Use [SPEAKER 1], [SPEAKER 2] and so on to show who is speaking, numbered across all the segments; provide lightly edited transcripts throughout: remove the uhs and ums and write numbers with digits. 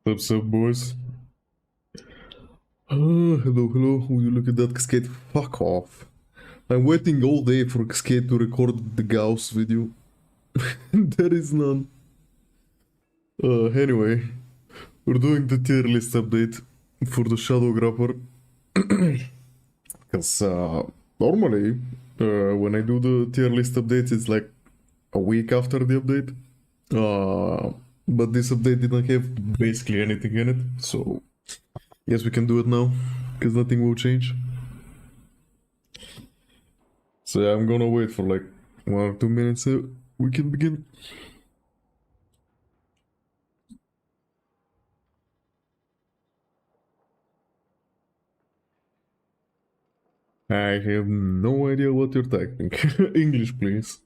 [SPEAKER 1] What's up, boys? Hello, hello. Will you look at that cascade? Fuck off. I'm waiting all day for Cascade to record the Gauss video. There is none. Anyway, we're doing the tier list update for the Shadowgrapher. Because normally, when I do the tier list updates, it's like a week after the update. But this update didn't have basically anything in it, so yes, we can do it now, because nothing will change. So yeah, I'm gonna wait for like 1 or 2 minutes so we can begin. I have no idea what you're typing. English, please.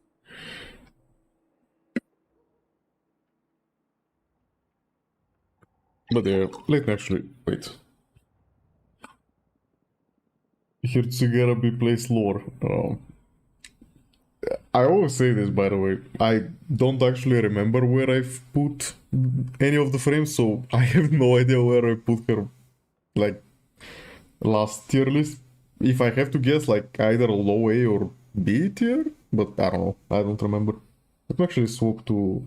[SPEAKER 1] But yeah, let me actually wait. Here Tsugara be plays lore. I always say this, by the way. I don't actually remember where I've put any of the frames, so I have no idea where I put her, like, last tier list. If I have to guess, like, either low A or B tier, but I don't know. I don't remember. Let me actually swap to...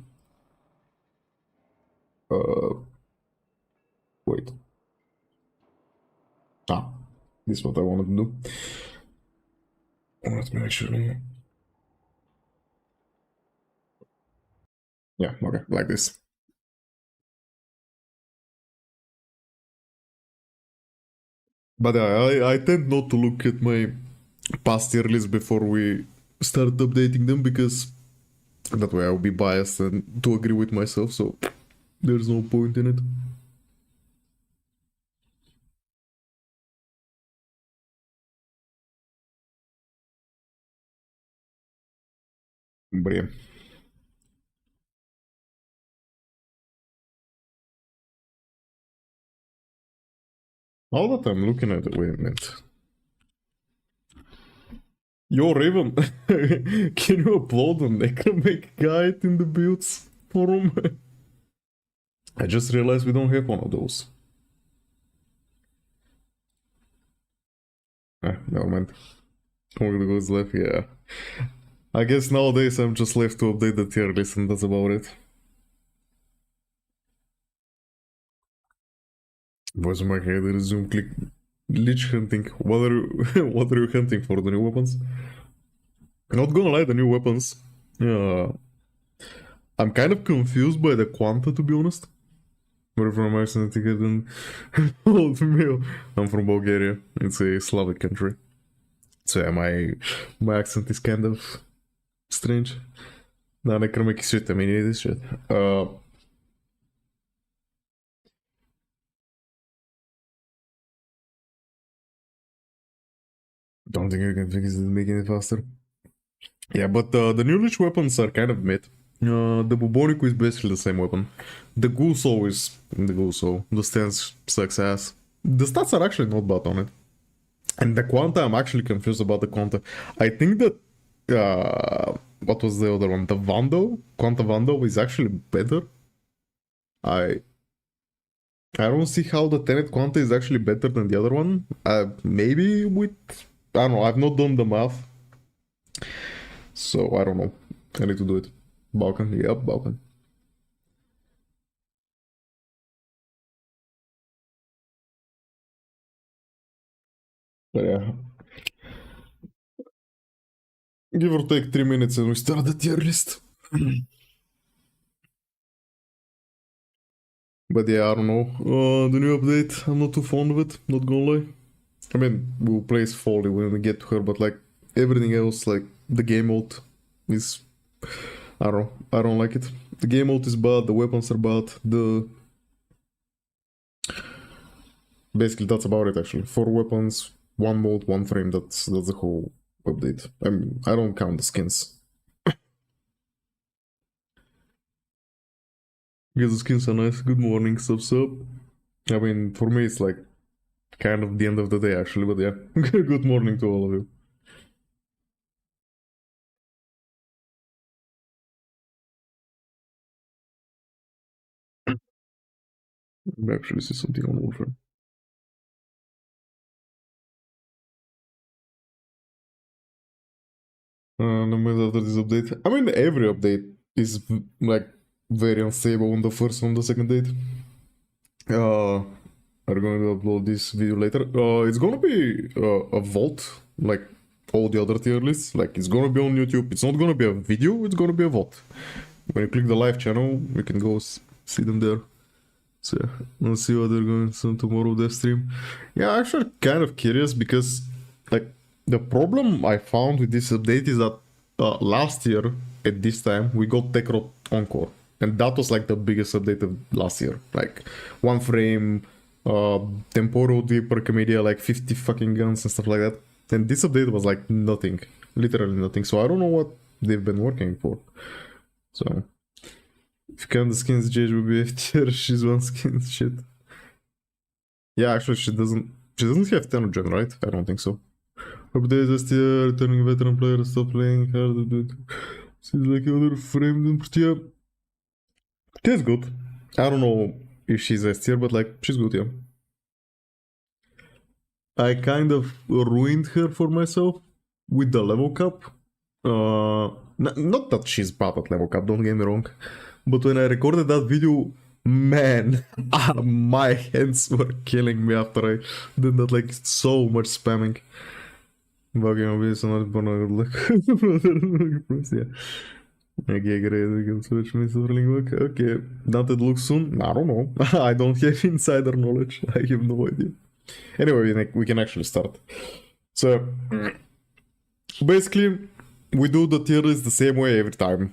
[SPEAKER 1] Wait. Ah, this is what I wanted to do. Let me actually... Yeah, okay, like this. But I tend not to look at my past tier list before we start updating them, because that way I'll be biased and to agree with myself, so there's no point in it. But yeah. All that I'm looking at it, wait a minute. Yo, Raven, can you upload a Necromantic guide in the builds forum? I just realized we don't have one of those. Never mind. Only the goes left, yeah. I guess nowadays I'm just left to update the tier list and that's about it. Voice in my head, resume, click, lich hunting. What are you, what are you hunting for? The new weapons? Not gonna lie, the new weapons. I'm kind of confused by the Quanta, to be honest. We're from Iceland and old meal. I'm from Bulgaria. It's a Slavic country. So yeah, my accent is kind of strange. No, Necromantic shit, I mean it is shit. Don't think you can fix it making it faster. Yeah, but the new Lich weapons are kind of mid. The Bubonico is basically the same weapon. The Guso is the Guso. The stance sucks ass. The stats are actually not bad on it. And the Quanta, I'm actually confused about the Quanta. I think that what was the other one? The Vando? Quanta Vando is actually better. I I don't see how the Tenet Quanta is actually better than the other one. Maybe with... I don't know, I've not done the math. So I don't know. I need to do it. Balkan, yep, Balkan. But yeah. Give or take 3 minutes and we start the tier list. But yeah, I don't know. The new update, I'm not too fond of it, not gonna lie. I mean, we'll play as Follie when we get to her, but like everything else, like the game mode is... I don't know, I don't like it. The game mode is bad, the weapons are bad, the... Basically, that's about it actually. 4 weapons, 1 mode, 1 frame, that's the whole update. I mean, I don't count the skins. Because the skins are nice. Good morning, sub. I mean, for me, it's like kind of the end of the day actually, but yeah. Good morning to all of you. I actually see something on Warfare. No matter after this update. I mean, every update is like very unstable on the first and the second date. I'm going to upload this video later. It's gonna be a vote, like all the other tier lists. Like it's gonna be on YouTube. It's not gonna be a video. It's gonna be a vote. When you click the live channel, you can go see them there. So yeah, we'll see what they're going to do tomorrow dev stream. Yeah, I'm actually kind of curious because like the problem I found with this update is that last year at this time we got Nekros Encore, and that was like the biggest update of last year. Like 1 frame, temporal deeper media, like 50 fucking guns and stuff like that. And this update was like nothing, literally nothing. So I don't know what they've been working for. So if you count the skins, Jade will be F tier. She's one skin shit. Yeah, actually she doesn't have 10 gen, right? I don't think so. Updates this year, turning veteran players, stop playing hard, dude. Seems like other frame than Protea. She's good. I don't know if she's S tier, but like she's good, yeah. I kind of ruined her for myself with the level cap. Not that she's bad at level cap, don't get me wrong. But when I recorded that video, man, my hands were killing me after I did that, like so much spamming. Bugging on this, not gonna look. Yeah. Okay, great. We can switch Mesa for link. Okay, Dante looks soon. I don't know. I don't have insider knowledge. I have no idea. Anyway, we can actually start. So, basically, we do the tier list the same way every time.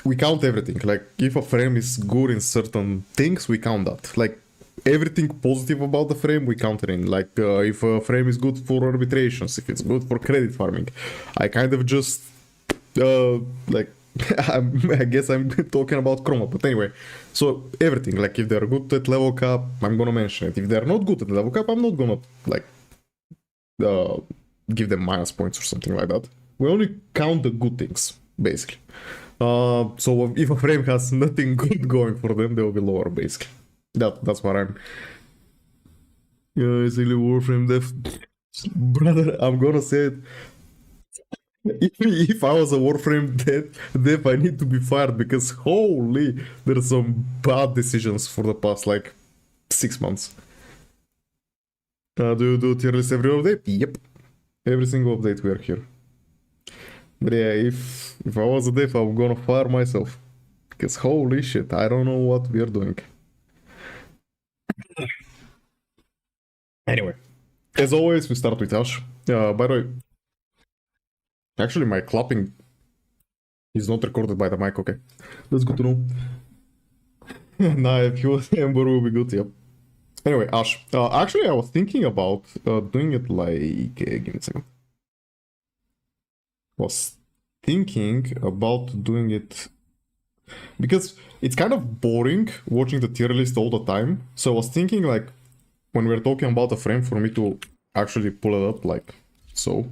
[SPEAKER 1] We count everything. Like, if a frame is good in certain things, we count that. Like, everything positive about the frame, we count it in. Like, if a frame is good for arbitrations, if it's good for credit farming. I kind of just, like, I guess I'm talking about Chroma, but anyway. So, everything. Like, if they're good at level cap, I'm gonna mention it. If they're not good at level cap, I'm not gonna, like, give them minus points or something like that. We only count the good things, basically. So if a frame has nothing good going for them, they will be lower, basically. That's what I'm... Yeah, it's really Warframe dev. Brother, I'm gonna say it. If I was a Warframe dev, I need to be fired because holy, there's some bad decisions for the past, like, 6 months. Do you do tier list every update? Yep. Every single update we are here. But yeah, if I was a dev, I'm gonna fire myself. Because holy shit, I don't know what we are doing. Anyway, as always, we start with Ash. By the way, actually my clapping is not recorded by the mic, okay. That's good to know. Nah, if you was Ember will be good, yep. Anyway, Ash. Actually, I was thinking about doing it like... give me a second. Was thinking about doing it because it's kind of boring watching the tier list all the time. So I was thinking, like, when we're talking about a frame, for me to actually pull it up, like so.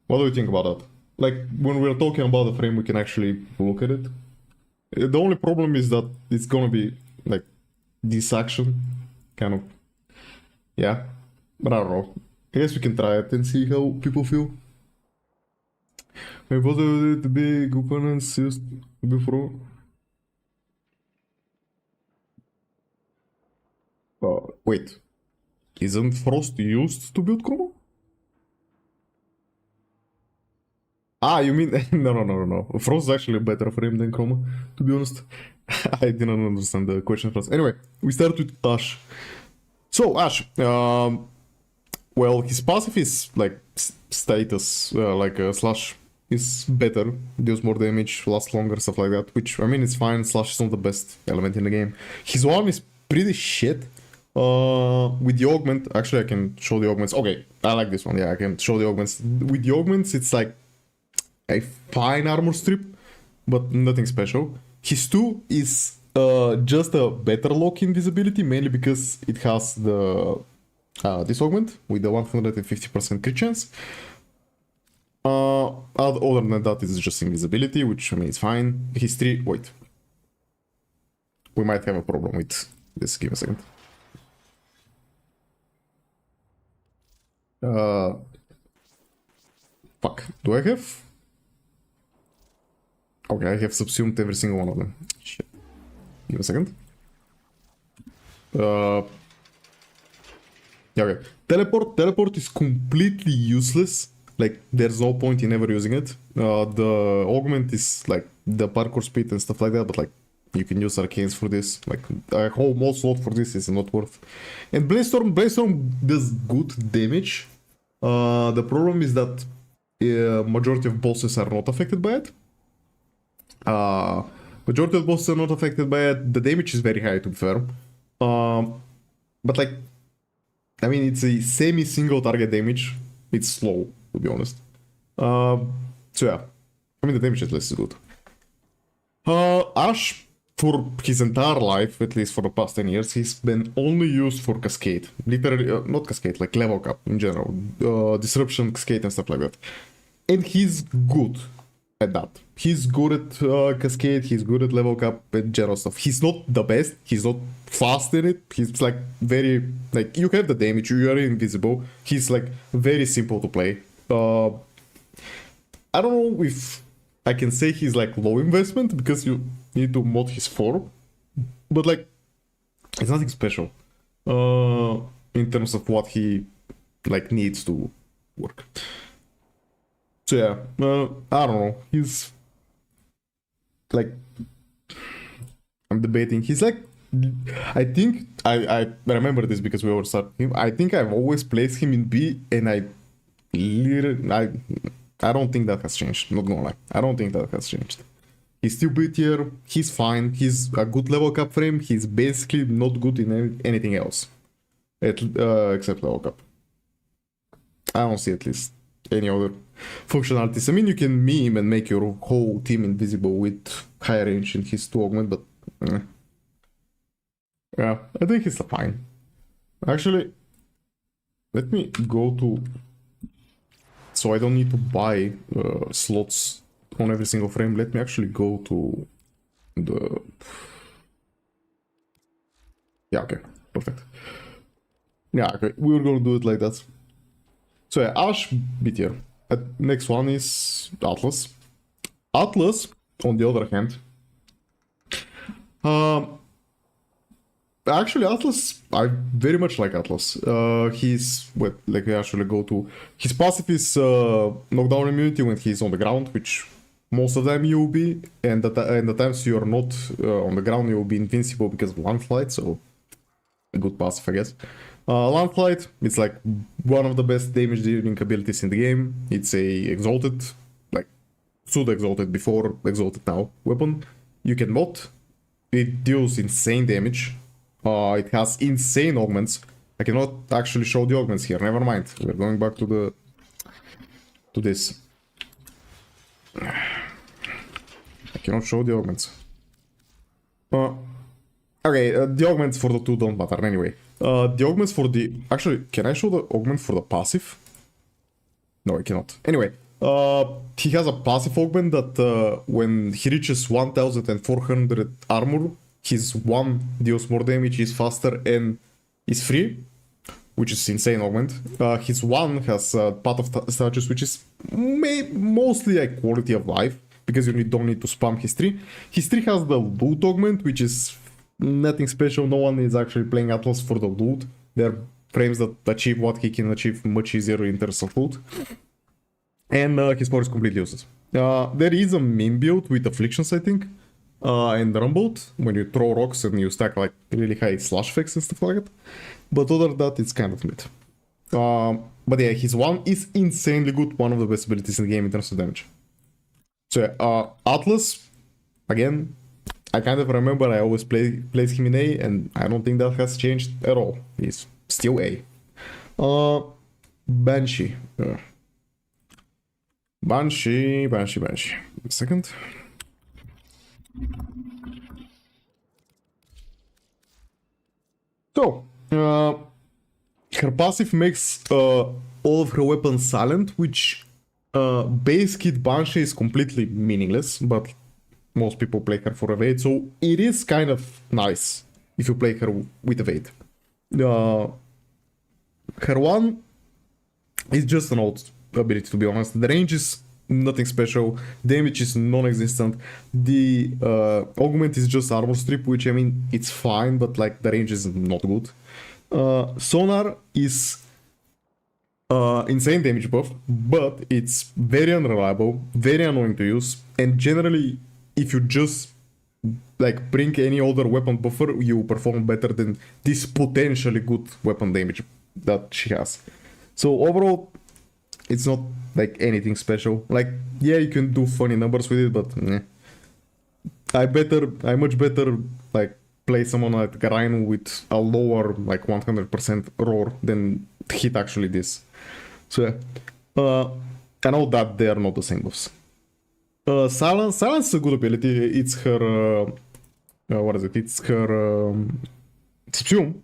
[SPEAKER 1] What do you think about that? Like, when we're talking about the frame, we can actually look at it. The only problem is that it's gonna be like this action, kind of. Yeah, but I don't know. I guess we can try it and see how people feel. Maybe what the big opponents used before. Wait, isn't Frost used to build Chroma? Ah, you mean no. Frost is actually a better frame than Chroma, to be honest. I didn't understand the question first. Anyway, we start with Ash. So Ash, well, his passive is like status, like slash is better, deals more damage, lasts longer, stuff like that. Which I mean, it's fine. Slash is not the best element in the game. His one is pretty shit. With the augment, actually I can show the augments. Okay, I like this one. Yeah, I can show the augments. With the augments, it's like a fine armor strip, but nothing special. His 2 is just a better lock invisibility, mainly because it has the this augment with the 150% crit chance. Other than that, it's just invisibility, which I mean is fine. His 3, wait, we might have a problem with Just give me a second. Fuck. Do I have? Okay, I have subsumed every single one of them. Shit. Give me a second. Yeah, okay. Teleport is completely useless. Like, there's no point in ever using it. The augment is like the parkour speed and stuff like that, but like you can use arcanes for this. Like a whole mod slot for this is not worth. And Brainstorm does good damage. The problem is that majority of bosses are not affected by it. Majority of bosses are not affected by it. The damage is very high, to be fair. But like, I mean, it's a semi-single target damage. It's slow, to be honest. So yeah, I mean, the damage at least is good. Ash, for his entire life, at least for the past 10 years, he's been only used for Cascade. Literally, not Cascade, like level cap in general. Disruption, Cascade and stuff like that. And he's good at that. He's good at Cascade, he's good at level cap and general stuff. He's not the best, he's not fast in it. He's like very, like, you have the damage, you are invisible. He's like very simple to play. I don't know if I can say he's like low investment because you need to mod his form, but like it's nothing special in terms of what he like needs to work. So yeah, I don't know. He's like, I'm debating. He's like, I think I remember this because we were starting him. I think I've always placed him in B, and I don't think that has changed. Not gonna lie, I don't think that has changed. He's still B tier. He's fine. He's a good level cap frame. He's basically not good in anything else, except level cap. I don't see at least any other functionalities. I mean, you can meme and make your whole team invisible with high range in his 2 augment, but yeah, I think he's fine. Actually, let me go to, so I don't need to buy slots on every single frame. Let me actually go to the, yeah, okay, perfect. Yeah, okay, we were gonna do it like that. So yeah, Ash, B tier. Next one is Atlas. Atlas, on the other hand, actually Atlas, I very much like Atlas. He's, well, like we actually go to, his passive is knockdown immunity when he's on the ground, which most of the time you will be, and the times you're not on the ground you will be invincible because of landslide, so a good passive, I guess. Landslide, it's like one of the best damage dealing abilities in the game. It's a exalted, like pseudo exalted before, exalted now weapon. You can mod. It deals insane damage. It has insane augments. I cannot actually show the augments here. Never mind. We're going back to this. I cannot show the augments. Okay, the augments for the 2 don't matter anyway. The augments for the... Actually, can I show the augment for the passive? No, I cannot. Anyway, he has a passive augment that when he reaches 1400 armor, his 1 deals more damage, is faster, and is free, which is insane augment. His 1 has Path of Stages, which is mostly like quality of life, because you don't need to spam his 3. His 3 has the loot augment, which is nothing special. No one is actually playing Atlas for the loot. There are frames that achieve what he can achieve much easier in terms of loot. And his power is completely useless. There is a meme build with Afflictions, I think, and Rumbled, when you throw rocks and you stack like really high slash effects and stuff like that. But other than that, it's kind of mid. But yeah, his 1 is insanely good, one of the best abilities in the game in terms of damage. So yeah, Atlas, again, I kind of remember I always place him in A, and I don't think that has changed at all. He's still A. Banshee. Banshee. A second. So, her passive makes all of her weapons silent, which base kit Banshee is completely meaningless, but most people play her for evade, so it is kind of nice if you play her with evade. Her one is just an old ability, to be honest. The range is nothing special, damage is non-existent. The augment is just armor strip, which I mean it's fine, but like the range is not good. Sonar is insane damage buff, but it's very unreliable, very annoying to use, and generally if you just like bring any other weapon buffer, you perform better than this potentially good weapon damage that she has. So overall, it's not like anything special. Like, yeah, you can do funny numbers with it, but I much better like play someone like Gyre with a lower like 100% roar than hit actually this. So yeah, I know that they are not the same buffs. Silence is a good ability. It's her what is it? It's her Citrine.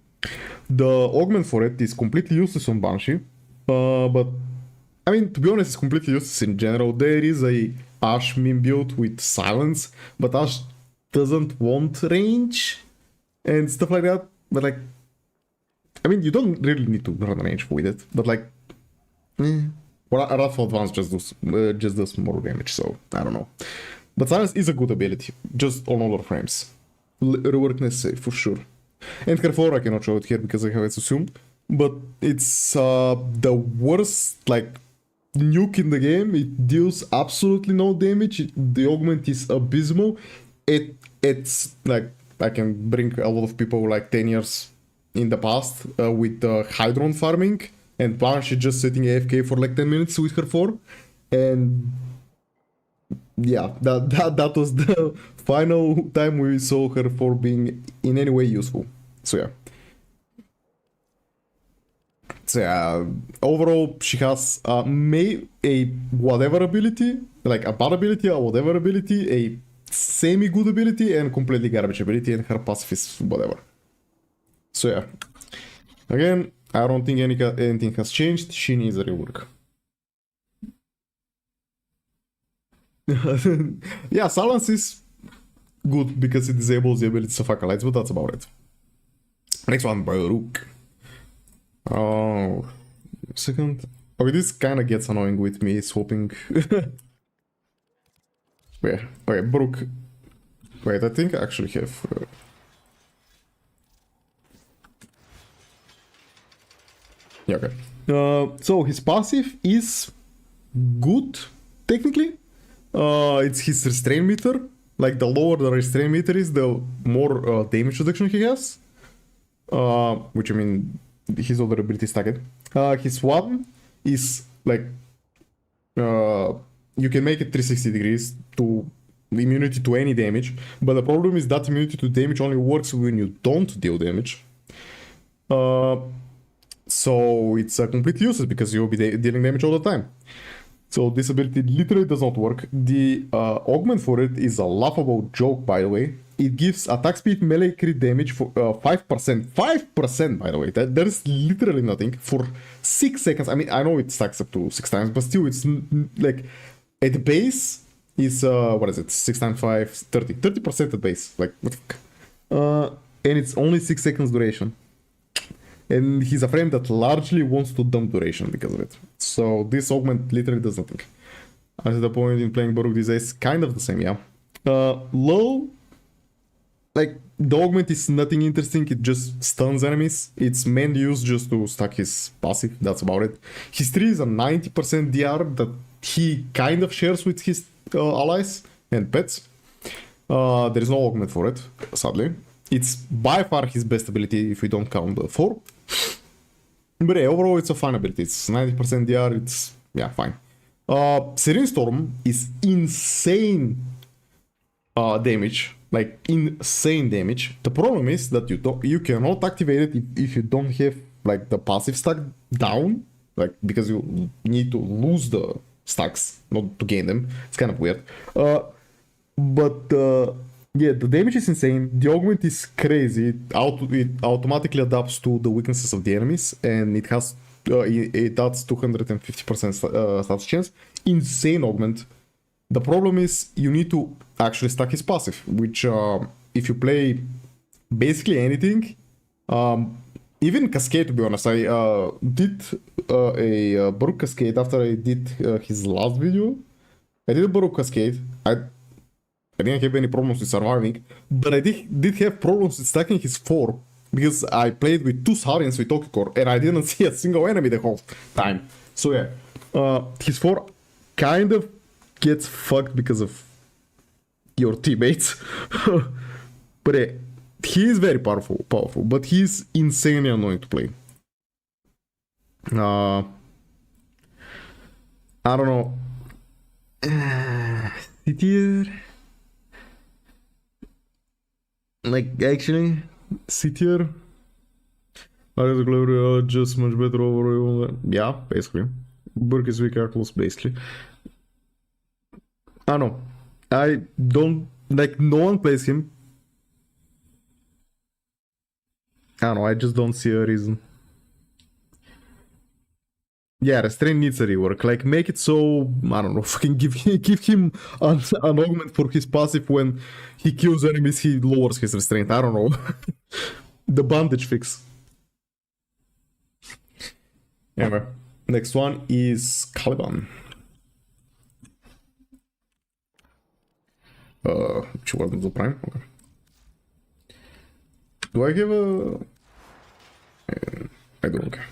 [SPEAKER 1] The augment for it is completely useless on Banshee, but I mean, to be honest, it's completely useless in general. There is a Ash meme build with silence, but Ash doesn't want range and stuff like that. But like, I mean, you don't really need to run range with it. But like, well, Wrathful Advance just does more damage, so I don't know. But silence is a good ability, just on older frames. Rework necessary for sure. And Carrefour I cannot show it here because I have it assumed, but it's the worst like nuke in the game. It deals absolutely no damage. The augment is abysmal. It's like I can bring a lot of people like 10 years in the past with Hydron farming and Banshee just sitting AFK for like 10 minutes with her 4, and yeah, that was the final time we saw her 4 being in any way useful. So yeah, overall she has a whatever ability, like a bad ability, a whatever ability, a semi-good ability, and completely garbage ability, and her passive is whatever. So yeah, again, I don't think anything has changed. She needs a rework. Yeah, silence is good because it disables the abilities of acolytes, but that's about it. Next one, Baruuk. Oh, second. Okay, this kind of gets annoying with me swapping. Wait, okay, Baruuk. Wait, I think I actually have. Yeah, okay. So his passive is good, technically. It's his restraint meter. Like, the lower the restraint meter is, the more damage reduction he has. Which, I mean, his other ability is stacked. His one is, like, you can make it 360 degrees to immunity to any damage. But the problem is that immunity to damage only works when you don't deal damage. So it's completely useless because you'll be dealing damage all the time. So this ability literally does not work. The augment for it is a laughable joke, by the way. It gives attack speed, melee crit damage for 5%. 5%, by the way. That is literally nothing. For 6 seconds. I mean, I know it stacks up to 6 times, but still, it's like at the base is what is it? 6 times 5, 30. 30% at base. Like, what the fuck? And it's only 6 seconds duration. And he's a frame that largely wants to dump duration because of it. So this augment literally does nothing. At the point in playing Baruuk these days, kind of the same, yeah. Low, like, the augment is nothing interesting, it just stuns enemies. It's mainly used just to stack his passive, that's about it. His 3 is a 90% DR that he kind of shares with his allies and pets. There is no augment for it, sadly. It's by far his best ability if we don't count the 4. But yeah, overall it's a fine ability. It's 90% DR, it's, yeah, fine. Serene Storm is insane damage. Like, insane damage. The problem is that you cannot activate it if you don't have, like, the passive stack down. Like, because you need to lose the stacks, not to gain them. It's kind of weird. Yeah, the damage is insane. The augment is crazy. It automatically adapts to the weaknesses of the enemies, and it has it adds 250% stats chance. Insane augment. The problem is you need to actually stack his passive, which if you play basically anything. Even Cascade, to be honest. I did a Baruuk Cascade after I did his last video. I did a Baruuk Cascade. I didn't have any problems with surviving, but I did have problems with stacking his 4 because I played with 2 Saurians with Tokicore and I didn't see a single enemy the whole time. So yeah, his 4 kind of gets fucked because of your teammates. But yeah, he is very powerful, but he's insanely annoying to play. I don't know. Tier. Like, actually, C-tier. Are the just much better overall? Yeah, basically. Burk is weak close, basically. I don't know. I don't, like, no one plays him. I don't know, I just don't see a reason. Yeah, Restrain needs a rework. Like, make it so, I don't know, fucking give him an augment for his passive when he kills enemies, he lowers his Restraint. I don't know. The bandage fix. Anyway, next one is Caliban. Which one is the prime? Okay. Do I give a... I don't care.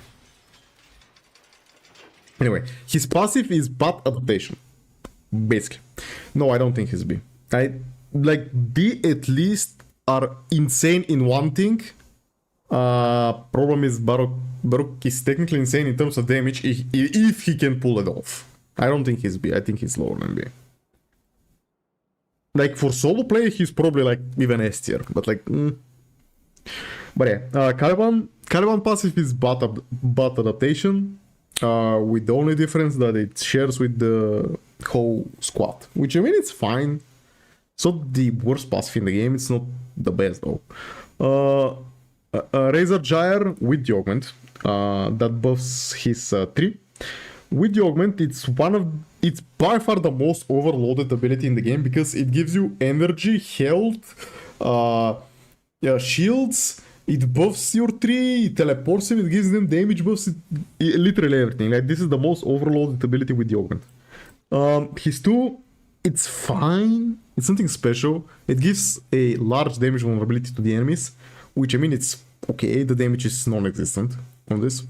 [SPEAKER 1] Anyway, his passive is Path Adaptation. Basically. No, I don't think he's B. Like, B at least are insane in one thing. Problem is Baruuk is technically insane in terms of damage if he can pull it off. I don't think he's B. I think he's lower than B. Like, for solo play, he's probably like even S tier. But like... But yeah, Caliban passive is Path Adaptation. With the only difference that it shares with the whole squad, which I mean it's fine. It's not the worst passive in the game. It's not the best though. Razor Gyre with the augment that buffs his 3. With the augment, it's by far the most overloaded ability in the game because it gives you energy, health, shields. It buffs your 3, it teleports him, it gives them damage buffs, literally everything. Like, this is the most overloaded ability with the augment. His 2, it's fine. It's something special. It gives a large damage vulnerability to the enemies, which I mean, it's okay. The damage is non-existent on this.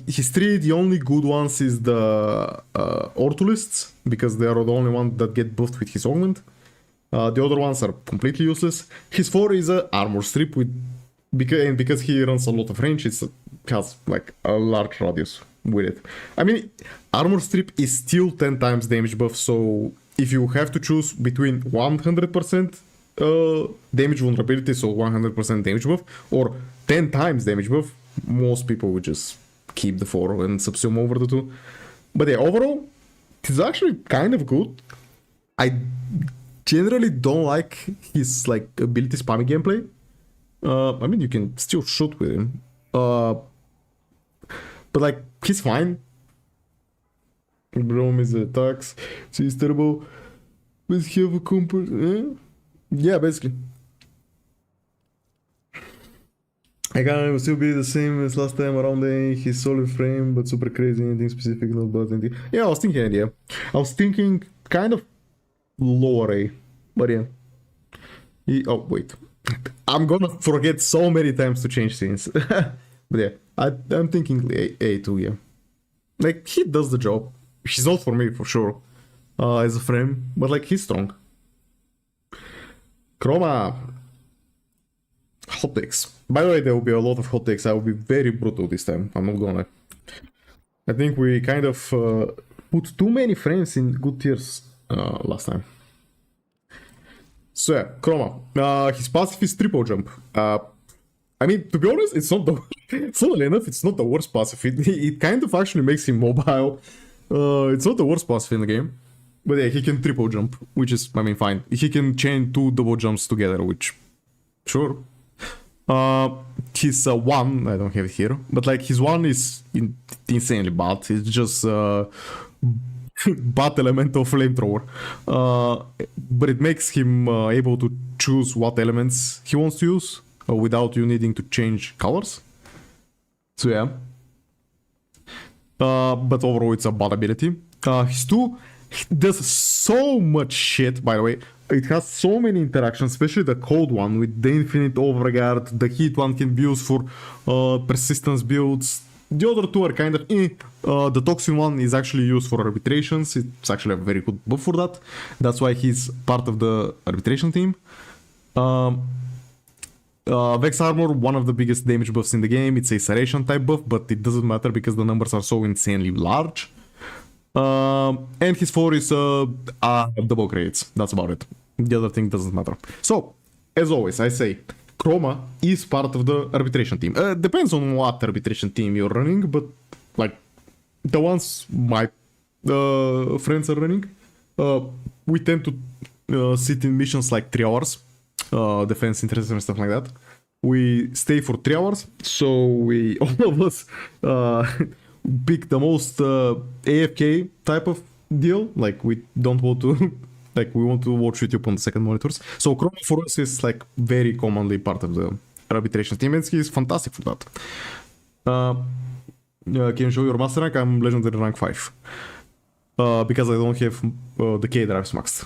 [SPEAKER 1] His 3, the only good ones is the Ortulists, because they are the only ones that get buffed with his augment. The other ones are completely useless. His 4 is a armor strip because he runs a lot of range, it has like a large radius with it. I mean, armor strip is still 10 times damage buff, so if you have to choose between 100% damage vulnerability, so 100% damage buff, or 10 times damage buff, most people would just keep the 4 and subsume over the 2. But yeah, overall, it's actually kind of good. I generally don't like his like ability spamming gameplay. I mean, you can still shoot with him, but like he's fine. Brom is attacks, so he's terrible. But he have a compass? Yeah, basically. I can still be the same as last time around. He's solid frame, but super crazy. Anything specific? Not bad. Anything. Yeah, I was thinking. Yeah, I was thinking kind of lower A, but yeah. Oh wait, I'm gonna forget so many times to change things. But yeah, I'm thinking A too. Yeah, like he does the job. He's not for me for sure as a frame, but like he's strong. Chroma. Hot takes. By the way, there will be a lot of hot takes. I will be very brutal this time. I'm not gonna. I think we kind of put too many frames in good tiers last time. So yeah, Chroma. His passive is triple jump. I mean, to be honest, it's not the. Funnily enough, it's not the worst passive. It kind of actually makes him mobile. It's not the worst passive in the game. But yeah, he can triple jump, which is, I mean, fine. He can chain 2 double jumps together, which, sure. His 1, I don't have it here, but like his 1 is insanely bad. It's just bat elemental flamethrower. But it makes him able to choose what elements he wants to use without you needing to change colors. So yeah. But overall it's a bad ability. His 2 does so much shit, by the way. It has so many interactions, especially the cold one with the infinite overguard. The heat one can be used for persistence builds. The other 2 are kind of the toxin one is actually used for arbitrations. It's actually a very good buff for that. That's why he's part of the arbitration team. Vex Armor, one of the biggest damage buffs in the game. It's a Serration type buff, but it doesn't matter because the numbers are so insanely large. And his 4 is double credits. That's about it. The other thing doesn't matter. So, as always, I say Chroma is part of the arbitration team. Depends on what arbitration team you're running, but like the ones my friends are running, we tend to sit in missions like 3 hours, defense, interest, and stuff like that. We stay for 3 hours, so we all of us pick the most AFK type of deal. Like we don't want to, like we want to watch YouTube on the second monitors. So Chroma for us is like very commonly part of the arbitration team, and he is fantastic for that. Can you show your master rank? I'm legendary rank 5 because I don't have the K drives maxed.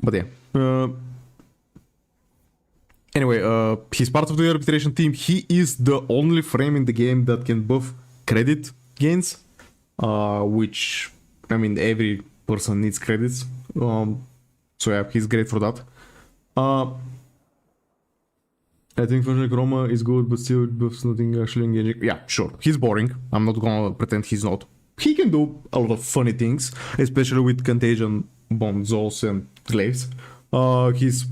[SPEAKER 1] But yeah. Anyway, he's part of the arbitration team. He is the only frame in the game that can buff credit gains, which, I mean, every person needs credits. So yeah, he's great for that. I think functional Chroma is good, but still buffs nothing actually engaging. Yeah, sure. He's boring. I'm not gonna pretend he's not. He can do a lot of funny things, especially with Contagion, Bomb, Zols, and Glaives. He's,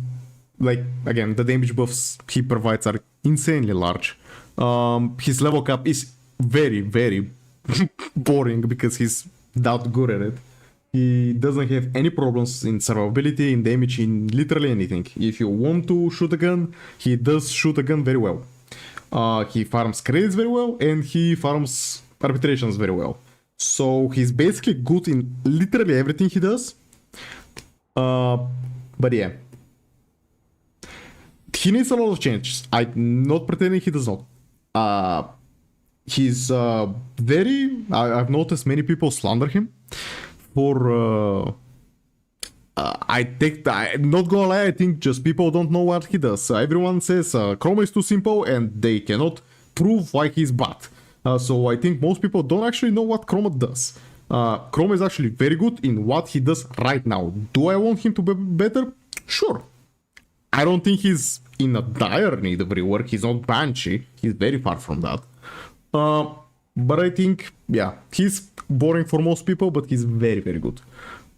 [SPEAKER 1] like, again, the damage buffs he provides are insanely large. His level cap is very, very boring because he's that good at it. He doesn't have any problems in survivability, in damage, in literally anything. If you want to shoot a gun, he does shoot a gun very well. He farms credits very well, and he farms arbitrations very well. So he's basically good in literally everything he does. But yeah. He needs a lot of changes. I'm not pretending he does not. He's very... I've noticed many people slander him for... I'm not gonna lie, I think just people don't know what he does. Everyone says Chroma is too simple and they cannot prove why he's bad. So I think most people don't actually know what Chroma does. Chroma is actually very good in what he does right now. Do I want him to be better? Sure. I don't think he's in a dire need of rework. He's not Banshee. He's very far from that. But I think, yeah, he's boring for most people, but he's very, very good.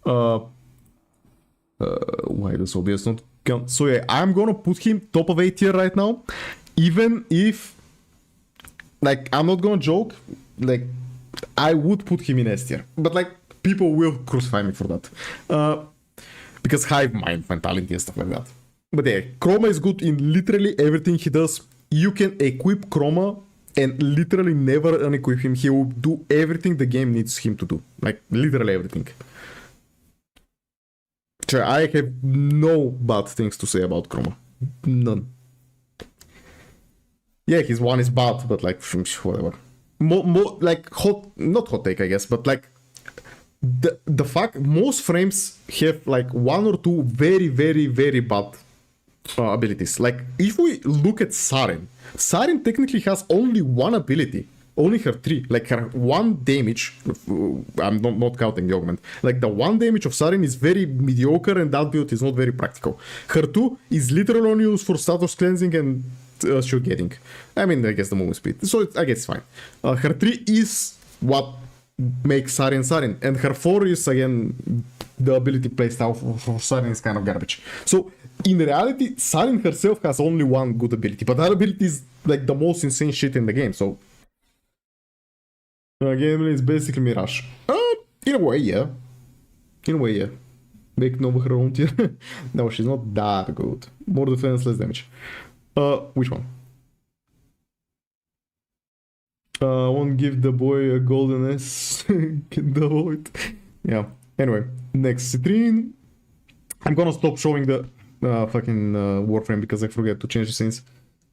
[SPEAKER 1] Why does OBS not count? So yeah, I'm gonna put him top of A tier right now. Even if, like, I'm not gonna joke, like, I would put him in S tier. But, like, people will crucify me for that. Because hive mind mentality and stuff like that. But yeah, Chroma is good in literally everything he does. You can equip Chroma and literally never unequip him. He will do everything the game needs him to do. Like, literally everything. So I have no bad things to say about Chroma. None. Yeah, his one is bad, but like, whatever. Like, not hot take, I guess, but like, the fact most frames have like 1 or 2 very, very, very bad abilities. Like, if we look at Sarin technically has only 1 ability, only her 3. Like, her 1 damage, I'm not counting the augment, like the 1 damage of Sarin is very mediocre and that build is not very practical. Her 2 is literally only used for status cleansing and shield getting. I mean, I guess the movement speed, so I guess it's fine. Her 3 is what makes Sarin, and her 4 is, again, the ability playstyle for Sarin is kind of garbage. So in reality, Sarin herself has only 1 good ability, but that ability is like the most insane shit in the game. So gameplay is basically Mirage. In a way, yeah. Make Nova her own tier. No, she's not that good. More defense, less damage. Which one? Won't give the boy a golden S. Can double it. Yeah. Anyway, next Citrine. I'm gonna stop showing the fucking Warframe because I forget to change the scenes.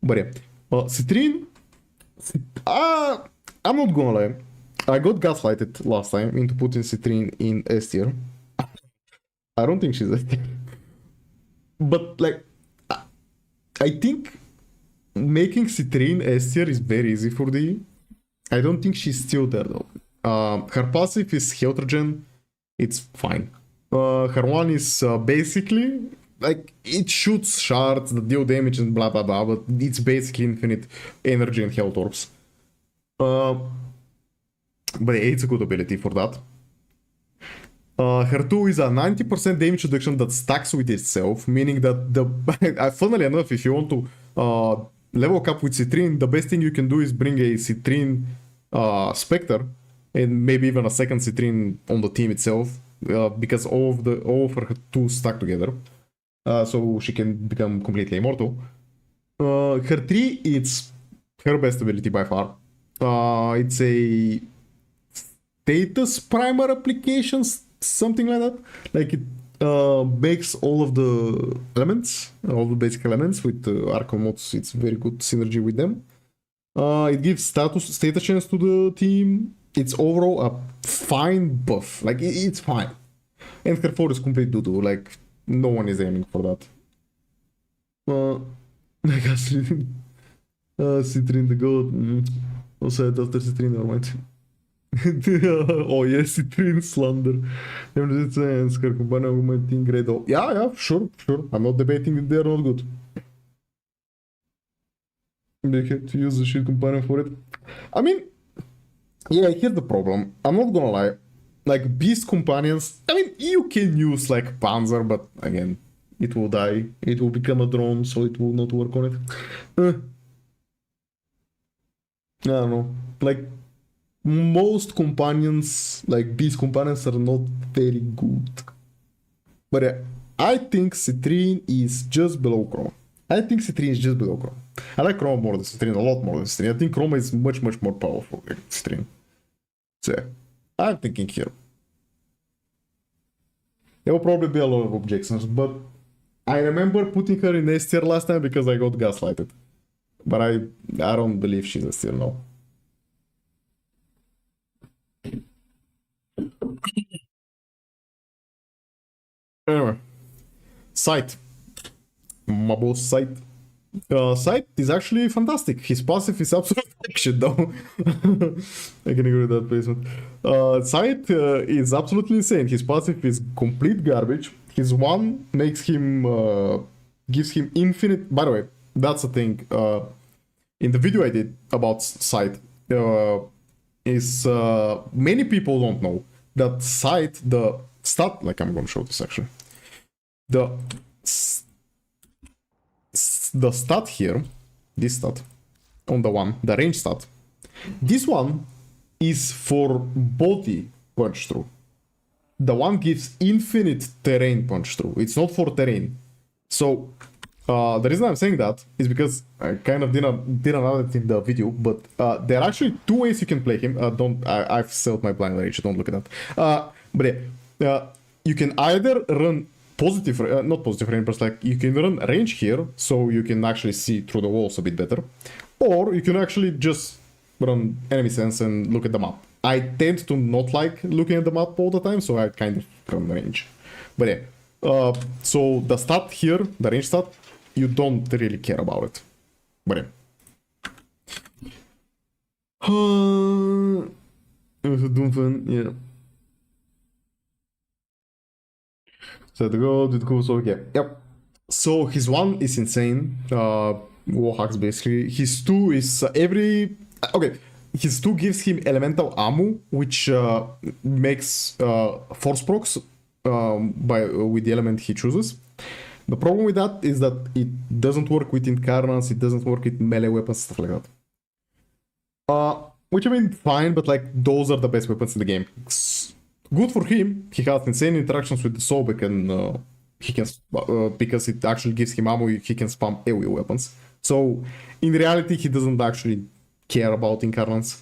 [SPEAKER 1] But yeah, Citrine. I'm not gonna lie. I got gaslighted last time into putting Citrine in S tier. I don't think she's S tier. But like, I think making Citrine S tier is very easy for the. I don't think she's still there though. Her passive is Hydroid. It's fine. Her one is basically like it shoots shards that deal damage and blah blah blah, but it's basically infinite energy and health orbs. But it's a good ability for that. Her 2 is a 90% damage reduction that stacks with itself, meaning that the funnily enough, if you want to level up with Citrine, the best thing you can do is bring a Citrine Spectre and maybe even a second Citrine on the team itself, because all of her 2 stack together, so she can become completely immortal. Her 3, it's her best ability by far. It's a status primer applications, something like that. Like it makes all of the elements, all the basic elements with Archon mods. It's very good synergy with them. It gives status chance to the team. It's overall a fine buff. Like it's fine. And her 4 is complete doo-doo. Like no one is aiming for that. I guess Citrine the god. Also, after Citrine, never mind. Oh yes, Citrine slander. Her companion augmenting Grendel. Yeah, sure. I'm not debating that they're not good. They had to use the shit companion for it. I mean, yeah, here's the problem. I'm not gonna lie. Like, beast companions, I mean, you can use, like, Panzer, but, again, it will die. It will become a drone, so it will not work on it. I don't know. Like, most companions, like, beast companions are not very good. But, yeah, I think Citrine is just below Chroma. I like Chroma more than Citrine, a lot more than Citrine. I think Chroma is much more powerful than Citrine. So, yeah. I'm thinking here. There will probably be a lot of objections, but I remember putting her in S tier last time because I got gaslighted. But I don't believe she's S tier now. Anyway, Sight. My boss Sight. Sight is actually fantastic. His passive is absolute shit though. I can agree with that placement. Sight is absolutely insane. His passive is complete garbage. His one makes him gives him infinite. By the way, that's the thing. In the video I did about Sight, is many people don't know that Sight, the stat, like I'm gonna show this actually. The stat here, this stat, on the range stat, this one is for body punch through. The one gives infinite terrain punch through. It's not for terrain. So the reason I'm saying that is because I kind of didn't know it in the video, but there are actually 2 ways you can play him. I've set my blind range, don't look at that. But yeah, you can either run not positive range, but like you can run range here, so you can actually see through the walls a bit better, or you can actually just run enemy sense and look at the map. I tend to not like looking at the map all the time, so I kind of run range. But yeah, so the stat here, the range stat, you don't really care about it. But yeah. So the go to the cool, so yeah. Yep. So his 1 is insane. Wall hacks basically. His 2 is okay. His 2 gives him elemental ammo, which makes force procs with the element he chooses. The problem with that is that it doesn't work with incarnates, it doesn't work with melee weapons, stuff like that. Which I mean, fine, but like those are the best weapons in the game. Good for him. He has insane interactions with the Sobek, and he can because it actually gives him ammo. He can spam AoE weapons. So in reality, he doesn't actually care about incarnates.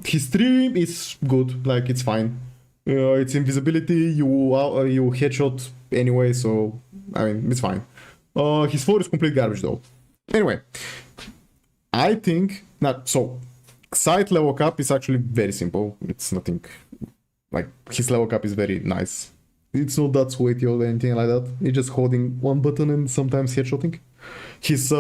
[SPEAKER 1] His stream is good, like it's fine. It's invisibility, you headshot anyway, so I mean, it's fine. His 4 is complete garbage though. Anyway, I think not so. Side level cap is actually very simple. It's nothing like his level cap is very nice. It's not that sweaty or anything like that. It's just holding one button and sometimes headshotting. He's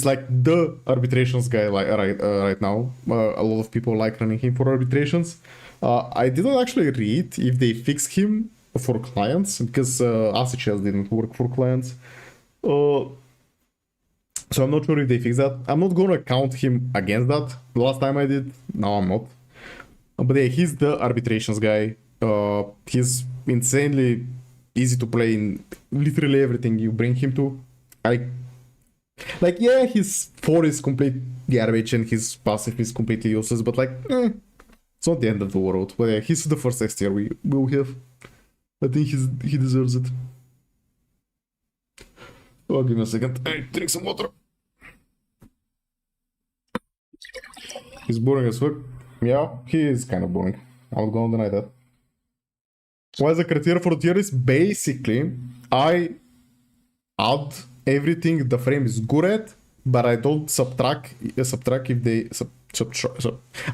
[SPEAKER 1] like the arbitrations guy like right now. A lot of people like running him for arbitrations. I didn't actually read if they fixed him for clients because Acid Shells didn't work for clients. So I'm not sure if they fixed that. I'm not gonna count him against that. The last time I did, now I'm not. But yeah, he's the arbitrations guy. He's insanely easy to play in literally everything you bring him to. Like yeah, his 4 is complete garbage and his passive is completely useless, but like, it's not the end of the world. But yeah, he's the first S tier we will have. I think he deserves it. Oh, give me a second. I drink some water. He's boring as fuck. Yeah, he is kind of boring. I'm not gonna deny that. Why is the criteria for the tier is basically I add everything the frame is good at, but I don't subtract if they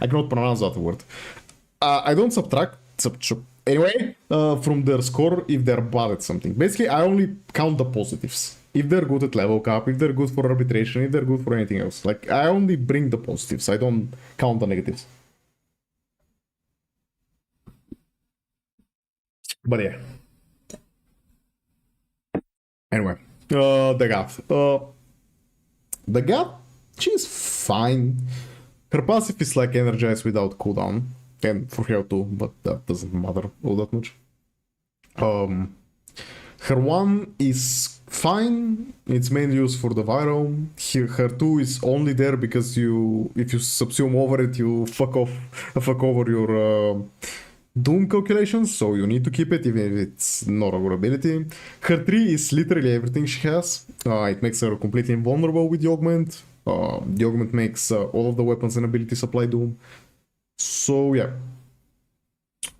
[SPEAKER 1] I cannot pronounce that word. I don't subtract anyway from their score if they're bad at something. Basically, I only count the positives. If they're good at level cap, if they're good for arbitration, if they're good for anything else. Like, I only bring the positives. I don't count the negatives. But yeah. Anyway, Dagath. Dagath, she's fine. Her passive is like energized without cooldown. And for her too, but that doesn't matter all that much. Her 1 is fine. It's mainly used for the Harrow. Her 2 is only there because if you subsume over it, you fuck over your Doom calculations, so you need to keep it even if it's not a good ability. Her 3 is literally everything she has. It makes her completely invulnerable with the augment. The augment makes all of the weapons and abilities apply Doom. So yeah.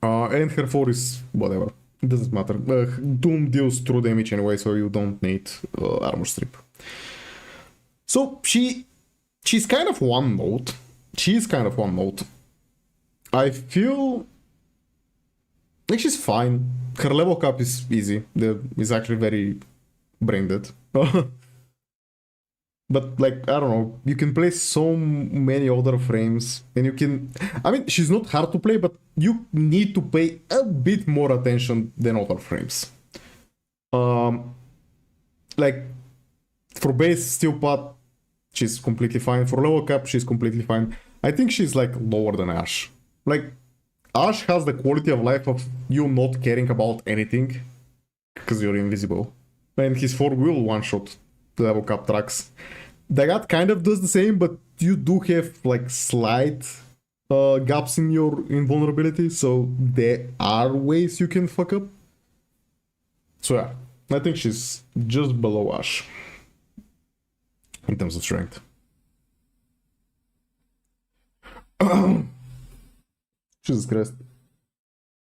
[SPEAKER 1] And her 4 is whatever. It doesn't matter. Doom deals true damage anyway, so you don't need armor strip. So she's kind of one note. I feel like she's fine. Her level cap is easy. It's actually very brain dead. But like, I don't know, you can play so many other frames and you can, I mean, she's not hard to play, but you need to pay a bit more attention than other frames. Like, for base steel pot, she's completely fine. For level cap, she's completely fine. I think she's like lower than Ashe. Like, Ashe has the quality of life of you not caring about anything because you're invisible. And his 4 will one-shot the level cap tracks. Dagath kind of does the same, but you do have like slight gaps in your invulnerability, so there are ways you can fuck up. So yeah, I think she's just below Ashe in terms of strength. Jesus Christ.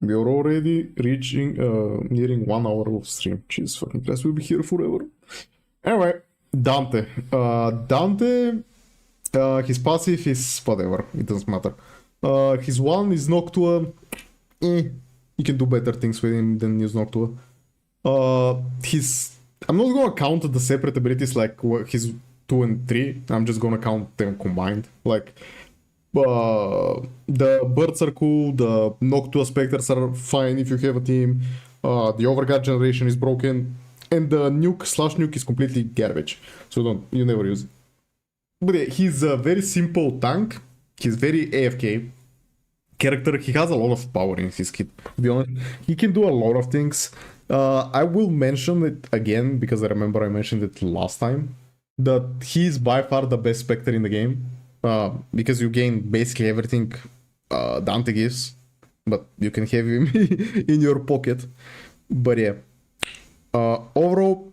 [SPEAKER 1] We are already nearing 1 hour of stream. Jesus fucking Christ, we'll be here forever. Anyway, Dante. His passive is whatever, it doesn't matter. His 1 is Noctua. You can do better things with him than use Noctua. I'm not gonna count the separate abilities like his 2 and 3. I'm just gonna count them combined. Like, the birds are cool, the Noctua Spectres are fine if you have a team, the Overguard generation is broken, and the nuke/nuke is completely garbage, so you never use it. But yeah, he's a very simple tank, he's very AFK character, he has a lot of power in his kit, to be honest. He can do a lot of things. I will mention it again, because I remember I mentioned it last time, that he's by far the best Spectre in the game. Because you gain basically everything Dante gives, but you can have him in your pocket. But yeah, overall,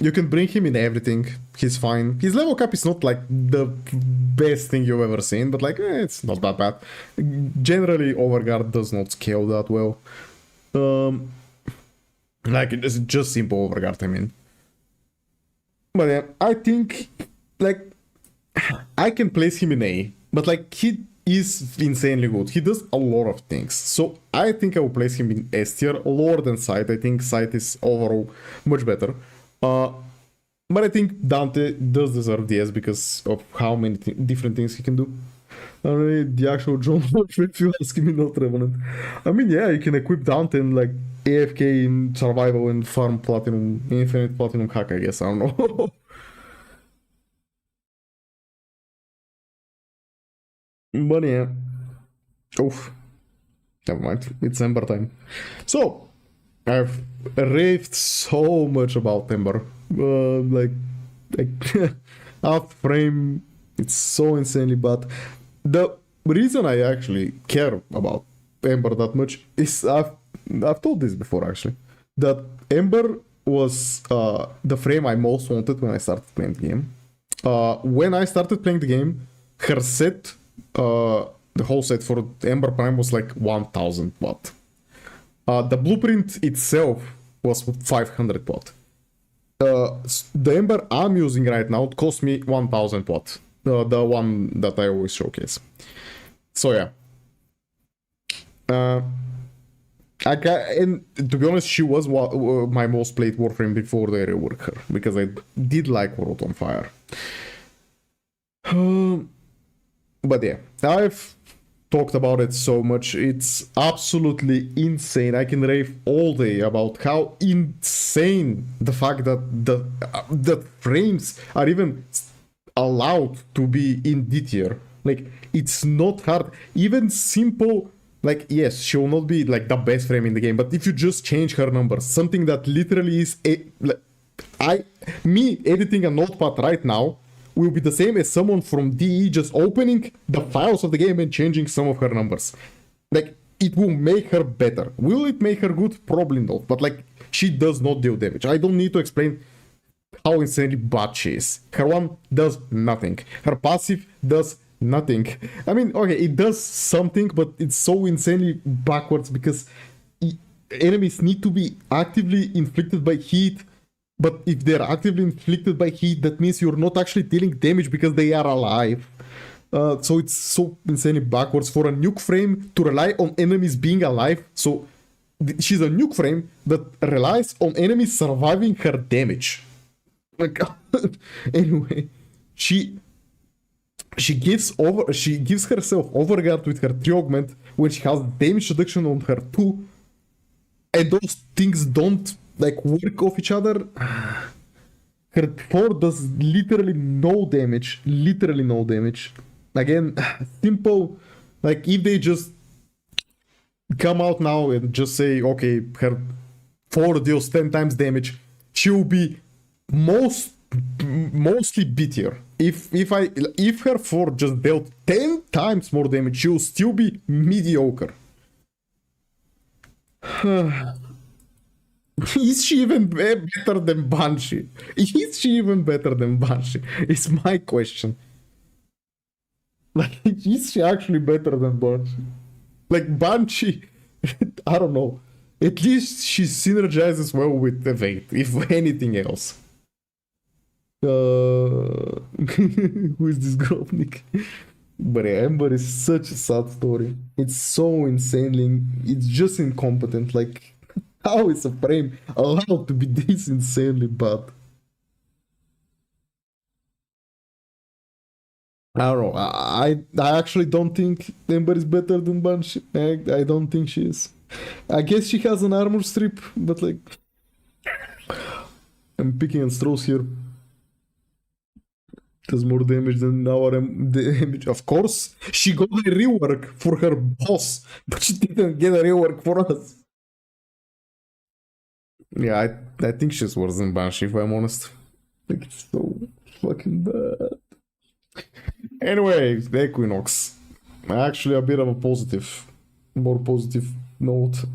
[SPEAKER 1] you can bring him in everything. He's fine. His level cap is not like the best thing you've ever seen, but like it's not that bad. Generally, Overguard does not scale that well. Like, it's just simple overguard, I mean. But yeah, I think, like, I can place him in A, but like, he is insanely good. He does a lot of things. So I think I will place him in S tier, lower than Sight. I think Sight is overall much better. But I think Dante does deserve the S because of how many different things he can do. The actual John if you ask me, not Revenant. I mean, yeah, you can equip Dante and like AFK in survival and farm platinum, infinite platinum hack, I guess. I don't know. But yeah. Oof. Never mind. It's Ember time. So, I've raved so much about Ember. Like half frame, it's so insanely bad. The reason I actually care about Ember that much is I've told this before actually, that Ember was the frame I most wanted when I started playing the game. When I started playing the game, her set, the whole set for Ember Prime was like 1000 watt. The blueprint itself was 500 watt. The Ember I'm using right now cost me 1000 watt. The one that I always showcase. So yeah. And to be honest, she was my most played Warframe before they reworked her, because I did like World on Fire. But yeah, I've talked about it so much. It's absolutely insane. I can rave all day about how insane the fact that the frames are even allowed to be in D tier. Like, it's not hard. Even simple, like, yes, she will not be like the best frame in the game, but if you just change her numbers, something that literally is me editing a notepad right now will be the same as someone from DE just opening the files of the game and changing some of her numbers. Like, it will make her better. Will it make her good? Probably not. But like, she does not deal damage. I don't need to explain how insanely bad she is. Her one does nothing. Her passive does nothing. I mean, okay, it does something, but it's so insanely backwards because enemies need to be actively inflicted by heat. But if they're actively inflicted by heat, that means you're not actually dealing damage because they are alive. So it's so insanely backwards for a nuke frame to rely on enemies being alive. So she's a nuke frame that relies on enemies surviving her damage. Like, anyway, she gives herself overguard with her 3 augment when she has damage reduction on her 2, and those things don't like work off each other. Her 4 does literally no damage. Literally no damage. Again, simple. Like, if they just come out now and just say, okay, her 4 deals 10 times damage, she will be mostly B tier. If her 4 just dealt 10 times more damage, she will still be mediocre. Is she even better than Banshee? Is she even better than Banshee? Is my question. Like, is she actually better than Banshee? Like, Banshee, I don't know. At least she synergizes well with Evade, if anything else. Who is this Grobnik? But yeah, Ember is such a sad story. It's so insanely... It's just incompetent. Like, how is a frame allowed to be this insanely bad? I don't know. I actually don't think Ember is better than Banshee. I don't think she is. I guess she has an armor strip, but like... I'm picking on straws here. Does more damage than our damage. Of course, she got a rework for her boss, but she didn't get a rework for us. Yeah, I think she's worse than Banshee, if I'm honest. Like, it's so fucking bad. Anyway, the Equinox. Actually, a bit of a more positive note.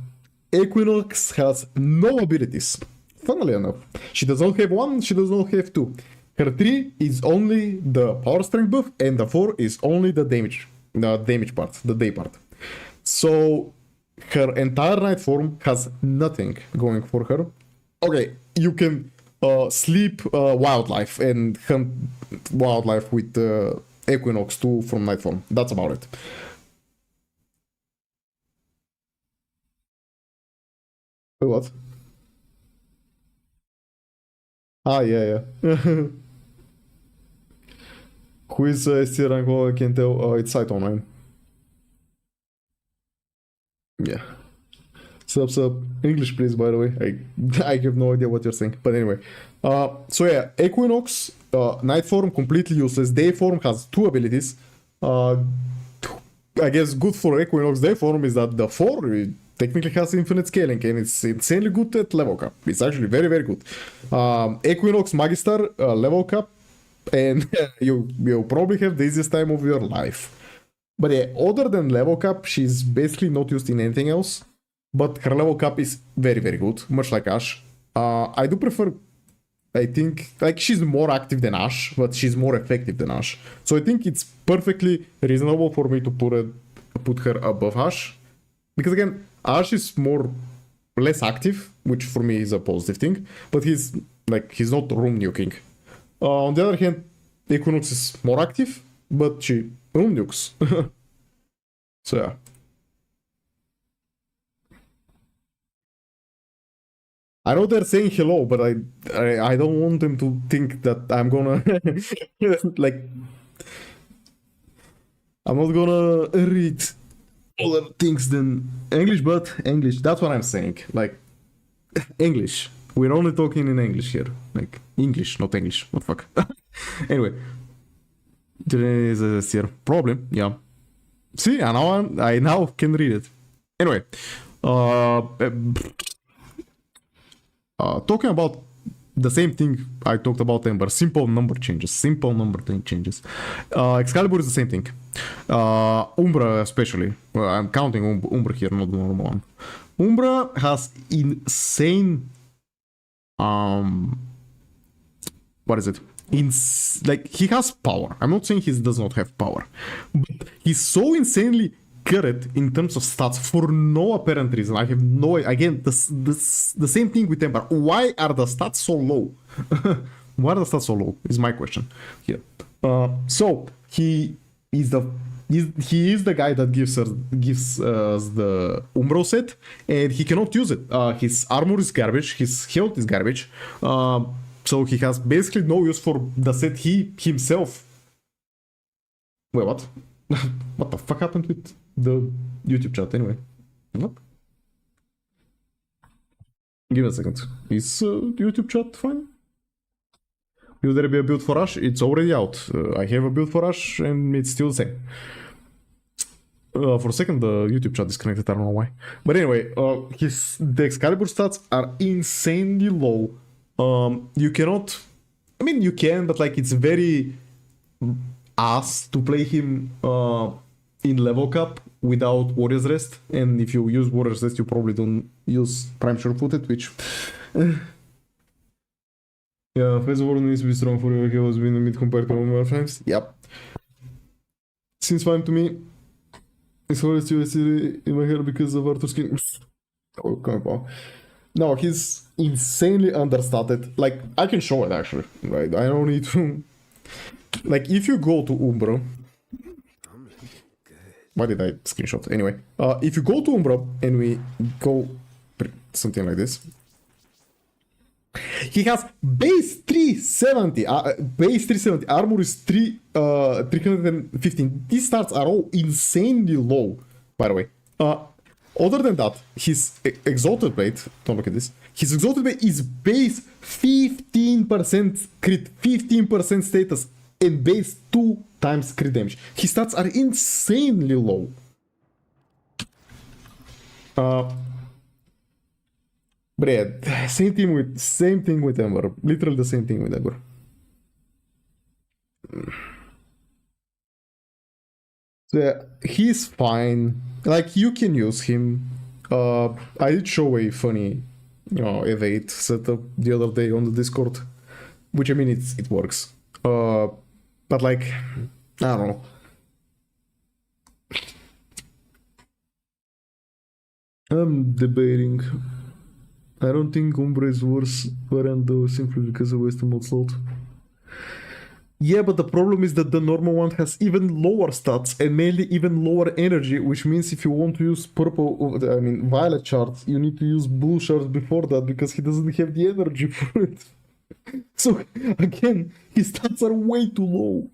[SPEAKER 1] Equinox has no abilities. Funnily enough, she does not have 1, she does not have 2. Her 3 is only the power strength buff, and the 4 is only the damage part, the day part. So her entire night form has nothing going for her. Okay, you can sleep wildlife and hunt wildlife with Equinox 2 from night form. That's about it. What? Ah, yeah, yeah. Who is ST rank? Oh, I can tell. It's Site Online. Yeah. Sub. English, please, by the way. I have no idea what you're saying. But anyway. So yeah, Equinox, night form, completely useless. Day form has two abilities. I guess good for Equinox day form is that the 4 technically has infinite scaling and it's insanely good at level cap. It's actually very, very good. Equinox Magister level cap, and you'll probably have the easiest time of your life. But yeah, other than level cap, she's basically not used in anything else. But her level cap is very, very good, much like Ashe. I do prefer, I think, like she's more active than Ashe, but she's more effective than Ashe. So I think it's perfectly reasonable for me to put her above Ashe. Because again, Ashe is less active, which for me is a positive thing, but he's not room nuking. On the other hand, Equinox is more active, but she room nukes. So yeah. I know they're saying hello, but I don't want them to think that I'm gonna like I'm not gonna read other things than English, but English. That's what I'm saying. Like English. We're only talking in English here. Like English, not English. What the fuck? Anyway, there is a problem. Yeah. See, I now can read it. Anyway, talking about the same thing I talked about Ember, simple number changes. Excalibur is the same thing. Umbra especially. Well, I'm counting Umbra here, not the normal one. Umbra has insane... what is it? Like, he has power. I'm not saying he does not have power. But he's so insanely carried in terms of stats for no apparent reason. I have no... Again, the same thing with Ember. Why are the stats so low? Why are the stats so low? Is my question here. So, he is the guy that gives us the Umbro set, and he cannot use it. His armor is garbage, his health is garbage, so he has basically no use for the set he himself... Wait, what? What the fuck happened with the YouTube chat anyway? What? Give me a second. Is YouTube chat fine? Will there be a build for Ashe? It's already out. I have a build for Ashe and it's still the same. For a second, the YouTube chat disconnected. I don't know why. But anyway, the Excalibur stats are insanely low. You cannot... I mean, you can, but like it's very ass to play him in level cap without Warrior's Rest. And if you use Warrior's Rest, you probably don't use Prime Sure-Footed, which... Yeah, Phase of War needs to be strong for your heroes in the mid compared to normal times. Yep. Seems fine to me. It's always still in my hair because of Arthur's skin. Oh, come on. No, he's insanely understated. Like, I can show it actually. Right? I don't need to... Like, if you go to Umbra... Why did I screenshot? Anyway, if you go to Umbra and we go... Something like this. He has base 370. Base 370. Armor is 315. These stats are all insanely low, by the way. Other than that, his Exalted Blade, don't look at this. His Exalted Blade is base 15% crit, 15% status, and base 2 times crit damage. His stats are insanely low. But yeah, same thing with Ember. Literally the same thing with Ember. So yeah, he's fine. Like, you can use him. I did show a funny, evade setup the other day on the Discord, which I mean it works. But like, I don't know. I'm debating. I don't think Umbra is worse variant though, simply because of Western mod slot. Yeah, but the problem is that the normal one has even lower stats and mainly even lower energy, which means if you want to use violet shards, you need to use blue shards before that because he doesn't have the energy for it. So again, his stats are way too low.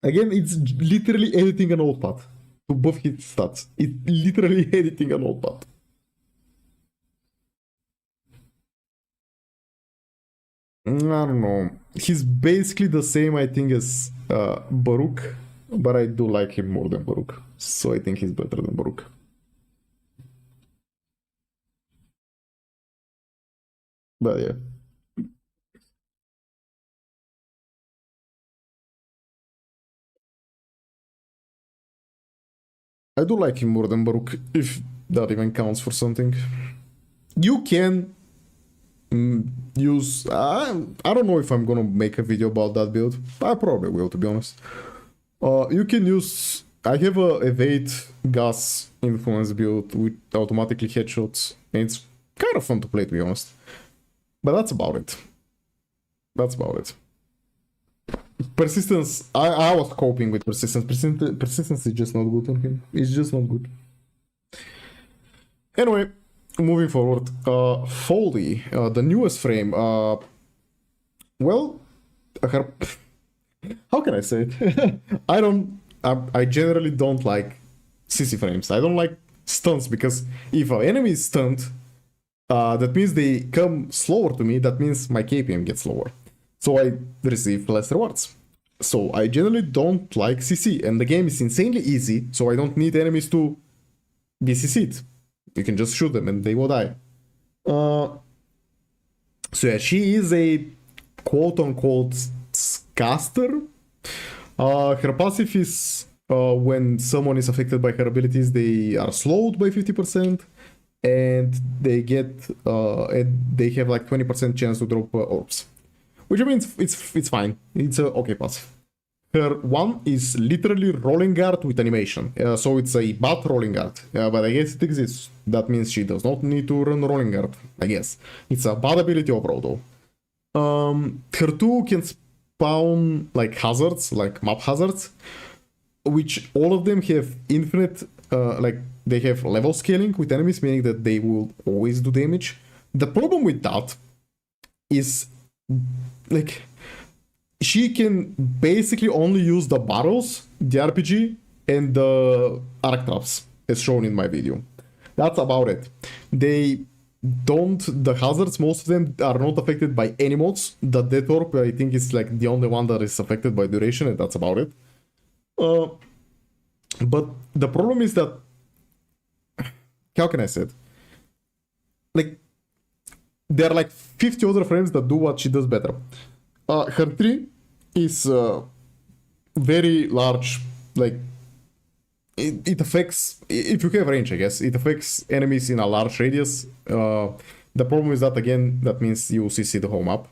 [SPEAKER 1] Again, it's literally editing an old path to buff his stats. It's literally editing an old path. I don't know. He's basically the same, I think, as Baruuk, but I do like him more than Baruuk. So I think he's better than Baruuk. But yeah. I do like him more than Baruuk, if that even counts for something. You can use... I don't know if I'm gonna make a video about that build. I probably will, to be honest. You can use... I have a evade Gauss influence build with automatically headshots. And it's kind of fun to play, to be honest. But that's about it. That's about it. Persistence, I was coping with persistence. Persistence is just not good on him. It's just not good. Anyway, moving forward. Follie, the newest frame. Well, how can I say it? I generally don't like CC frames. I don't like stunts because if an enemy is stunned, that means they come slower to me. That means my KPM gets lower. So I receive less rewards. So I generally don't like CC, and the game is insanely easy, so I don't need enemies to be CC'd. You can just shoot them and they will die. So yeah, she is a quote-unquote caster. Her passive is when someone is affected by her abilities, they are slowed by 50%, and they get they have like 20% chance to drop orbs. Which means it's fine. It's a okay passive. Her one is literally rolling guard with animation. So it's a bad rolling guard. But I guess it exists. That means she does not need to run rolling guard, I guess. It's a bad ability overall though. Her two can spawn like hazards, like map hazards, which all of them have infinite, like they have level scaling with enemies, meaning that they will always do damage. The problem with that is like she can basically only use the barrels, the RPG, and the arc traps as shown in my video. That's about it. They don't, the hazards, most of them are not affected by any mods. The Death Orb, I think, is like the only one that is affected by duration, and that's about it. But the problem is that, how can I say it? Like, there are like 50 other frames that do what she does better. Her tree is very large, like it affects, if you have range, I guess, it affects enemies in a large radius. The problem is that, again, that means you CC the whole map.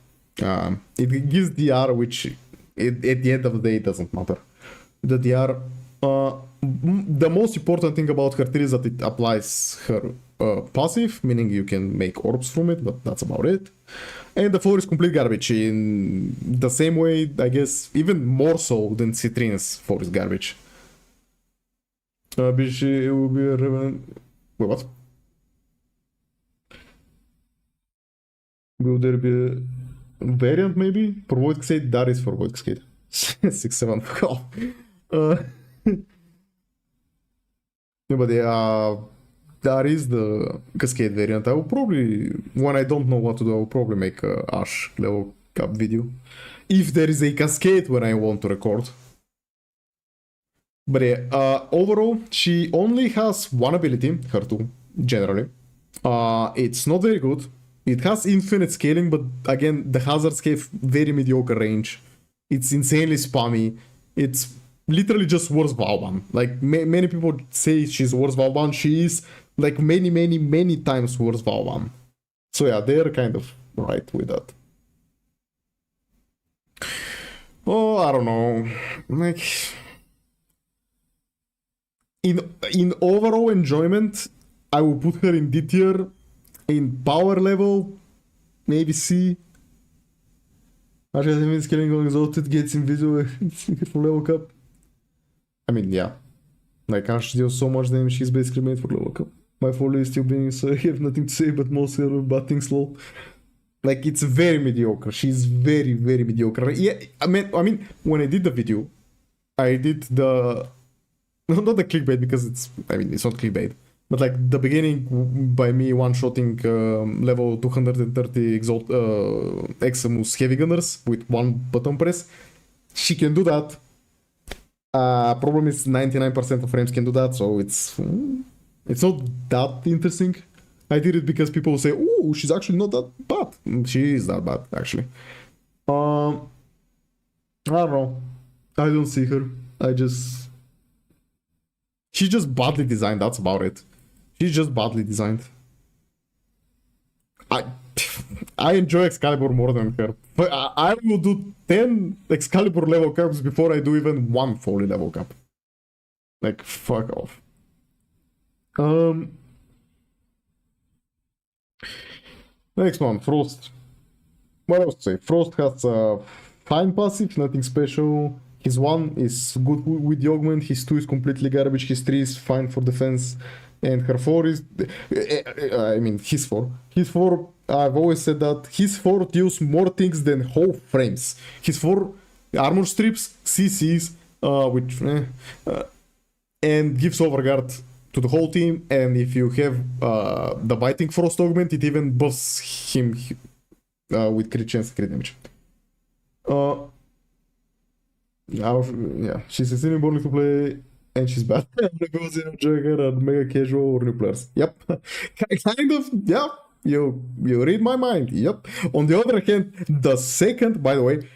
[SPEAKER 1] It gives DR, which at the end of the day, it doesn't matter. The DR, the most important thing about her tree is that it applies her passive, meaning you can make orbs from it, but that's about it. And the floor is complete garbage in the same way, I guess, even more so than Citrine's floor is garbage. Banshee will be a revenant. Wait, what? Will there be a variant maybe? For Void Cascade? That is for Void Cascade. 6-7. Yeah, but yeah, that is the Cascade variant. I will probably, when I don't know what to do, I will probably make a Ash level cap video. If there is a Cascade when I want to record. But yeah, overall, she only has one ability, her two, generally. It's not very good. It has infinite scaling, but again, the hazards have very mediocre range. It's insanely spammy. It's literally just worse Valban. Like, many people say she's worse Valban. She is, like, many times worse Valban. So yeah, they're kind of right with that. Oh, I don't know. Like, in overall enjoyment, I will put her in D tier. In power level, maybe C. Acho que às querem go exalted gets invisible for level cap. I mean, yeah. Like, acho que deu so much damage, she's basically made for level cap. My Follie is still being, so I have nothing to say, but most are batting slow. Like, it's very mediocre. She's very, very mediocre. Yeah, I mean, when I did the video, I did the... Not the clickbait, because it's not clickbait. But like, the beginning by me one-shotting level 230 Exalt Eximus Heavy Gunners with one button press. She can do that. Problem is 99% of frames can do that, so it's not that interesting. I did it because people say, "Oh, she's actually not that bad." She is that bad, actually. I don't know. I don't see her. She's just badly designed. That's about it. She's just badly designed. I enjoy Excalibur more than her. But I will do 10 Excalibur level caps before I do even one Follie level cap. Like, fuck off. Next one, Frost. What else to say? Frost has a fine passive, nothing special. His 1 is good with the augment, his 2 is completely garbage, his 3 is fine for defense, and her 4 is... his 4. His 4, I've always said that, his 4 deals more things than whole frames. His 4 armor strips, CCs, and gives overguard to the whole team, and if you have the biting Frost augment, it even buffs him with crit chance and crit damage. Yeah, she's extremely boring to play, and she's bad. Goes in Jagger and mega casual or new players. Yep, kind of. Yeah, you read my mind. Yep. On the other hand, the second, by the way,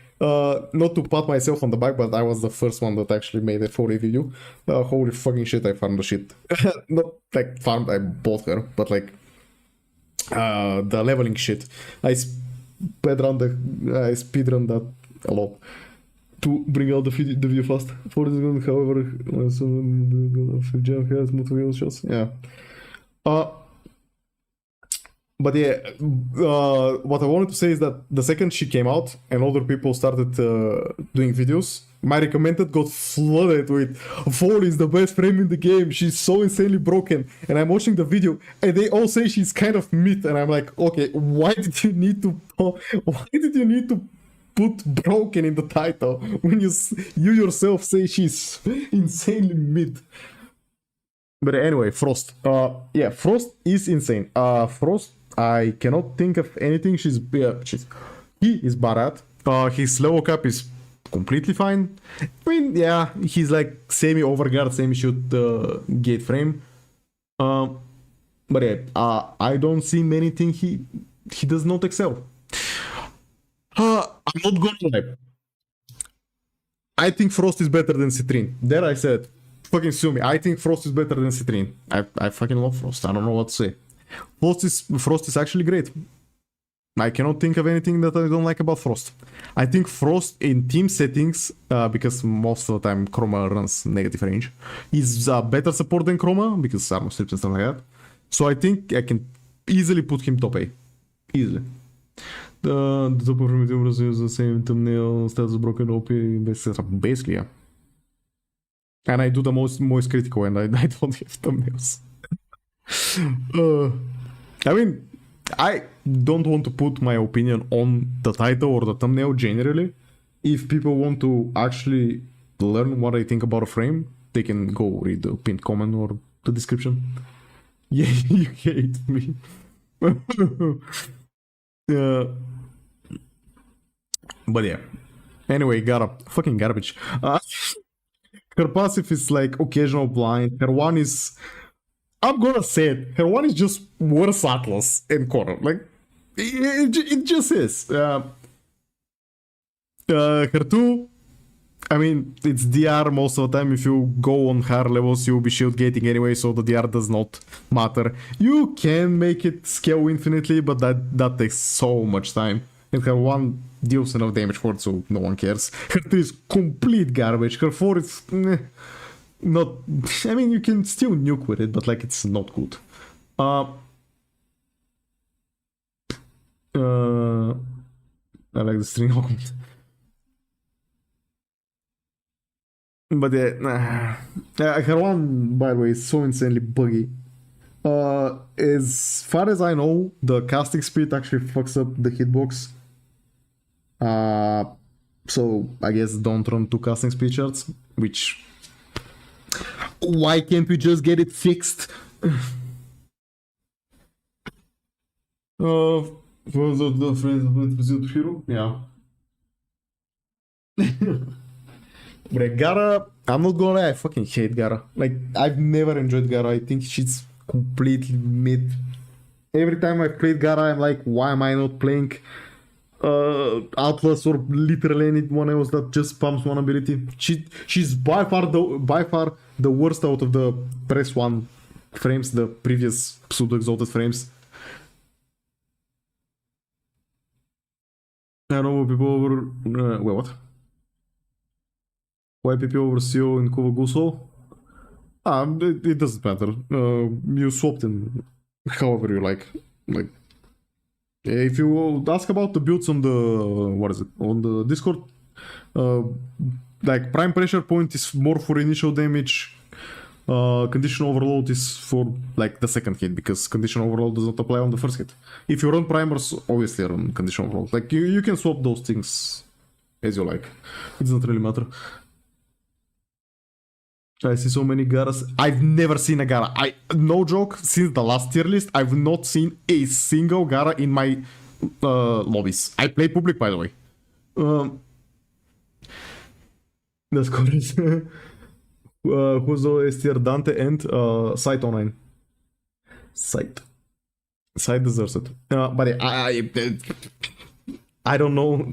[SPEAKER 1] not to pat myself on the back, but I was the first one that actually made a Follie video. Holy fucking shit, I farmed the shit. Not like farmed, I bought her, but like the leveling shit. I speedrun that a lot to bring out the video fast. For this gun, however, if Gem has multiple shots, yeah. But yeah, what I wanted to say is that the second she came out and other people started doing videos, my recommended got flooded with Follie is the best frame in the game, she's so insanely broken, and I'm watching the video and they all say she's kind of mid, and I'm like, okay, why did you need to put broken in the title when you yourself say she's insanely mid? But anyway, Frost. Yeah, Frost is insane. Frost, I cannot think of anything he is bad at. His level cap is completely fine. I mean, yeah, he's like semi-overguard, semi-shoot gate frame. But yeah, I don't see many things he does not excel. I'm not gonna lie. I think Frost is better than Citrine. There I said, fucking sue me. I think Frost is better than Citrine. I fucking love Frost. I don't know what to say. Frost is actually great. I cannot think of anything that I don't like about Frost. I think Frost in team settings, because most of the time Chroma runs negative range, is better support than Chroma, because armor strips and stuff like that. So I think I can easily put him top A. Easily. The top of primitive is the same thumbnail, status broken, OP, etc. Basically, yeah. And I do the most critical, and I don't have thumbnails. I mean, I don't want to put my opinion on the title or the thumbnail generally. If people want to actually learn what I think about a frame, they can go read the pinned comment or the description. Yeah, you hate me. But yeah. Anyway, Gara. Fucking garbage. Her passive is like occasional blind. Her 1 is... I'm gonna say it. Her 1 is just worse Atlas and Khora. Like, it just is. Her 2, I mean, it's DR most of the time. If you go on higher levels, you'll be shield gating anyway, so the DR does not matter. You can make it scale infinitely, but that takes so much time. And her 1 deals enough damage for it, so no one cares. Her 3 is complete garbage. Her 4 is... not. I mean, you can still nuke with it, but like it's not good. I like the string augment. But yeah, her one, by the way, is so insanely buggy. As far as I know, the casting speed actually fucks up the hitbox. So I guess don't run 2 casting speed shards, which... Why can't we just get it fixed? For the friends of Brazil Hero? Yeah. But Gara, I'm not gonna lie, I fucking hate Gara. Like, I've never enjoyed Gara. I think she's completely mid. Every time I've played Gara, I'm like, why am I not playing Atlas or literally anyone else that just spams one ability? She's by far the worst out of the press 1 frames, the previous pseudo exalted frames. I don't know people over. Wait, what? Why people over CO in Kuva Guso? It doesn't matter. You swapped in however you like. Like, if you ask about the builds on the on the Discord, like Prime Pressure Point is more for initial damage. Condition Overload is for like the second hit, because Condition Overload does not apply on the first hit. If you run primers, obviously run Condition Overload. Like you can swap those things as you like. It doesn't really matter. I see so many Garas. I've never seen a Gara. No joke, since the last tier list, I've not seen a single Gara in my lobbies. I play public, by the way. That's correct. Who's the S tier? Dante and Sight online. Sight deserves it. But I don't know.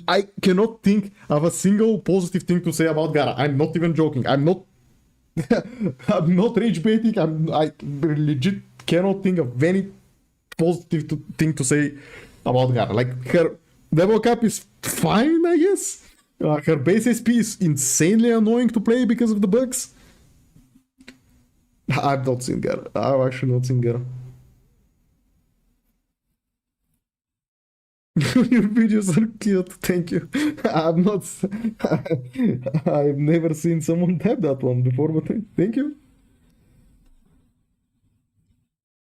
[SPEAKER 1] I cannot think of a single positive thing to say about Gara. I'm not even joking. I'm not rage baiting. I legit cannot think of any positive thing to say about Gara. Like, her level cap is fine, I guess. Her base SP is insanely annoying to play because of the bugs. I've not seen Gara. I've actually not seen Gara. Your videos are cute, thank you. I'm not. I've never seen someone tap that one before, but thank you.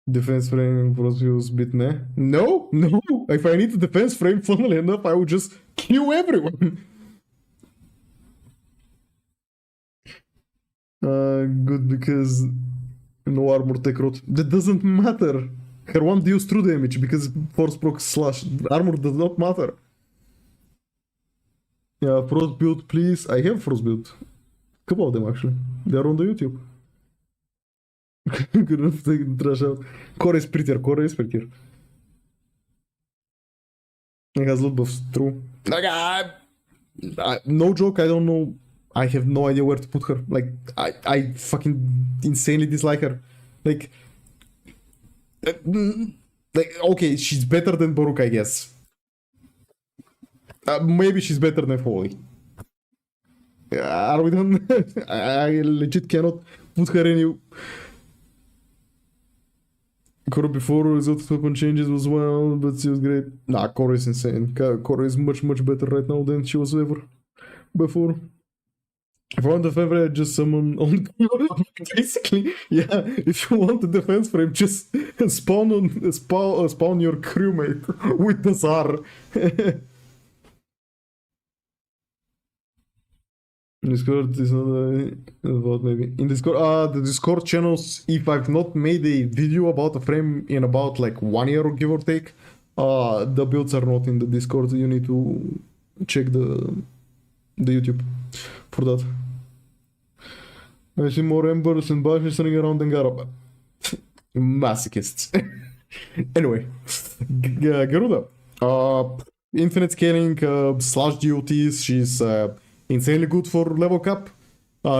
[SPEAKER 1] Defense frame for us views bit meh? No. If I need a defense frame, funnily enough, I would just kill everyone. Good, because no armor tech rot. That doesn't matter. Her one deals true damage because force proc slash armor does not matter. Yeah, frost build, please. I have frost build. A couple of them actually. They are on the YouTube. Good enough to take the trash out. Khora is prettier. It has loot buffs, true. Like, no joke, I don't know. I have no idea where to put her. Like, I fucking insanely dislike her. Like, okay, she's better than Baruuk, I guess. Maybe she's better than Follie. Are we done? I legit cannot put her any... Khora before result weapon changes was well, but she was great. Nah, Khora is insane. Khora is much better right now than she was ever before. If I want the favor, I just summon on basically, yeah. If you want the defense frame, just spawn your crewmate with the Tsar. Discord is not about maybe in Discord. The Discord channels. If I've not made a video about a frame in about like 1 year, give or take, the builds are not in the Discord. You need to check the YouTube for that. I see more Embers and Banshees running around than Gara. Masochists. Anyway, Garuda. Infinite scaling slash GOTs. She's insanely good for level cap.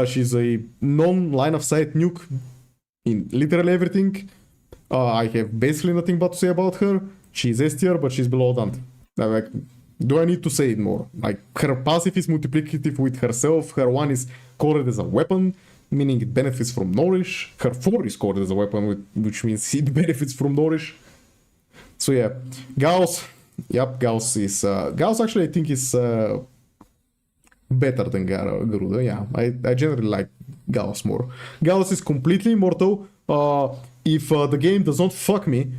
[SPEAKER 1] She's a non-line of sight nuke in literally everything. I have basically nothing but to say about her. She's S tier, but she's below Dante. Like, do I need to say it more? Like, her passive is multiplicative with herself. Her one is colored as a weapon. meaning it benefits from Nourish. Her 4 is scored as a weapon, which means it benefits from Nourish. So yeah, Gauss. Yep, Gauss is... Gauss actually I think is better than Garuda. Yeah, I generally like Gauss more. Gauss is completely immortal. If the game does not fuck me,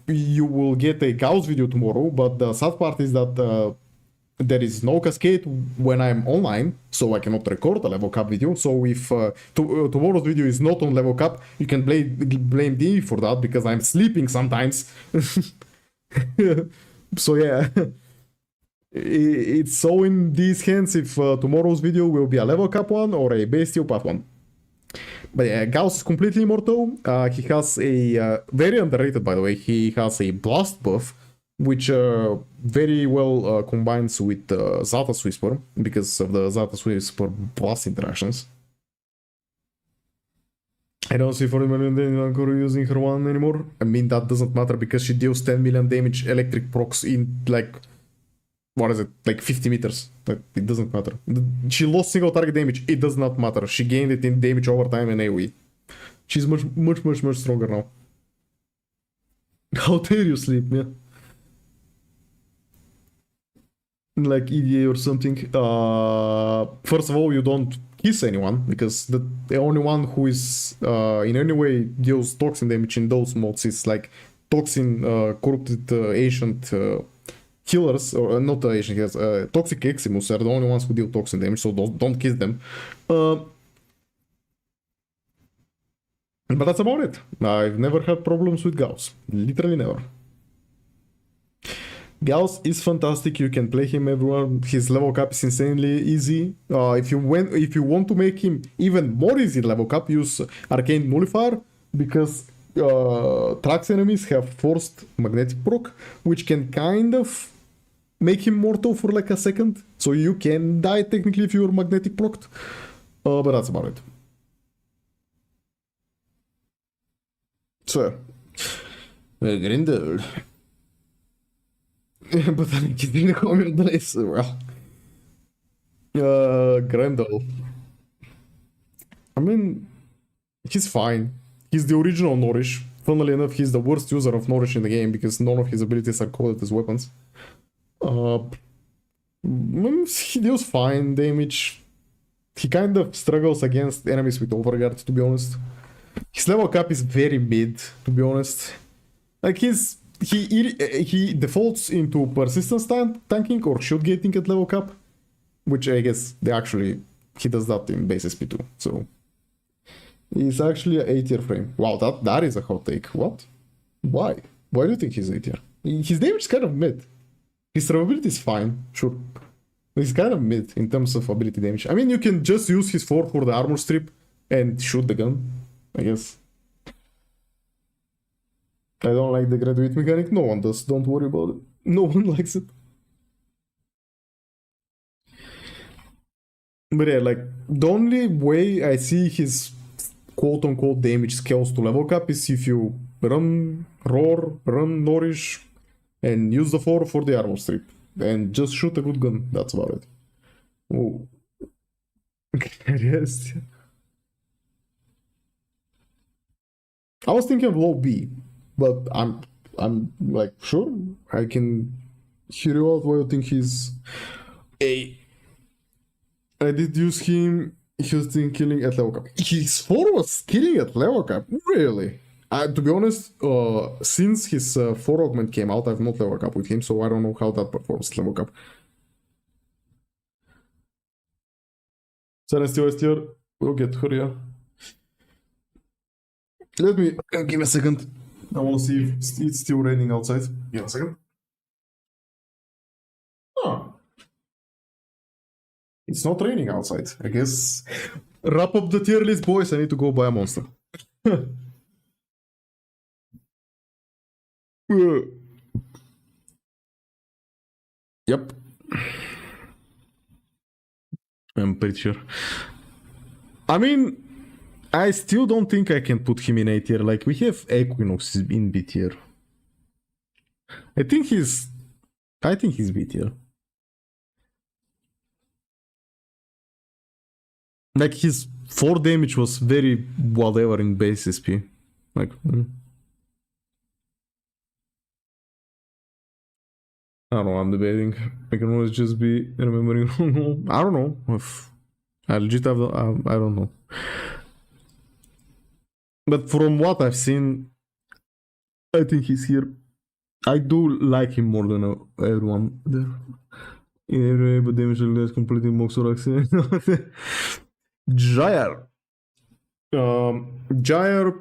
[SPEAKER 1] you will get a Gauss video tomorrow, but the sad part is that there is no cascade when I'm online, so I cannot record a level cap video. So if tomorrow's video is not on level cap, you can blame me for that, because I'm sleeping sometimes. So yeah, it's so in these hands if tomorrow's video will be a level cap one or a bestial path one. But yeah, Gauss is completely immortal. He has a very underrated, by the way. He has a blast buff, which very well combines with Zata's Whisper because of the Zata's Whisper blast interactions. I don't see 40 million damage Khora using her one anymore. I mean, that doesn't matter because she deals 10 million damage electric procs in like, what is it, like 50 meters. It doesn't matter. She lost single target damage. It does not matter. She gained it in damage over time and AoE. She's much stronger now. How dare you sleep, man? Like EDA or something. First of all, you don't kiss anyone, because the only one who is in any way deals toxin damage in those modes is like toxin corrupted ancient healers, or not ancient healers, toxic Eximus are the only ones who deal toxin damage, so don't kiss them. But that's about it. I've never had problems with Gauss. Literally never. Gauss is fantastic. You can play him everywhere. His level cap is insanely easy. If you want to make him even more easy level cap, use Arcane Nullifier, because Trax enemies have forced magnetic proc, which can kind of make him mortal for like a second. So you can die technically if you're magnetic procced. But that's about it. So, Grendel. But then he didn't comment on this well. Grendel. I mean, he's fine. He's the original Nourish. Funnily enough, he's the worst user of Nourish in the game because none of his abilities are coded as weapons. He deals fine damage. He kind of struggles against enemies with Overguard, to be honest. His level cap is very mid, to be honest. Like he defaults into persistence tanking or shield gating at level cap, which I guess he does that in base SP too. So he's actually an 8 tier frame. Wow, that is a hot take. What? Why? Why do you think he's 8 tier? His damage is kind of mid. His survivability is fine, sure. He's kind of mid in terms of ability damage. I mean, you can just use his 4 for the armor strip and shoot the gun, I guess. I don't like the graduate mechanic. No one does. Don't worry about it. No one likes it. But yeah, like, the only way I see his quote-unquote damage scales to level cap is if you run Roar, run Nourish, and use the 4 for the armor strip. And just shoot a good gun. That's about it. Oh. Yes. I was thinking of low B. But I'm like, sure, I can hear you out why you think he's a... I did use him, he was doing killing at level cap. His 4 was killing at level cap? Really? To be honest, since his 4 augment came out, I've not level cap with him, so I don't know how that performs at level cap. Celestial STR, we'll get her, yeah. Let me, give me a second. I want to see if it's still raining outside. Give me a second. Oh. It's not raining outside. I guess. Wrap up the tier list, boys. I need to go buy a monster. Yep. I'm pretty sure. I mean, I still don't think I can put him in A tier. Like, we have Equinox in B tier. I think he's B tier. Like, his 4 damage was very whatever in base SP. Like, I don't know, I'm debating. I can always just be remembering wrong. I don't know. I legit have I don't know. But from what I've seen, I think he's here. I do like him more than everyone there. In every way, but damage less completing Moxor accident. Gyre. Gyre,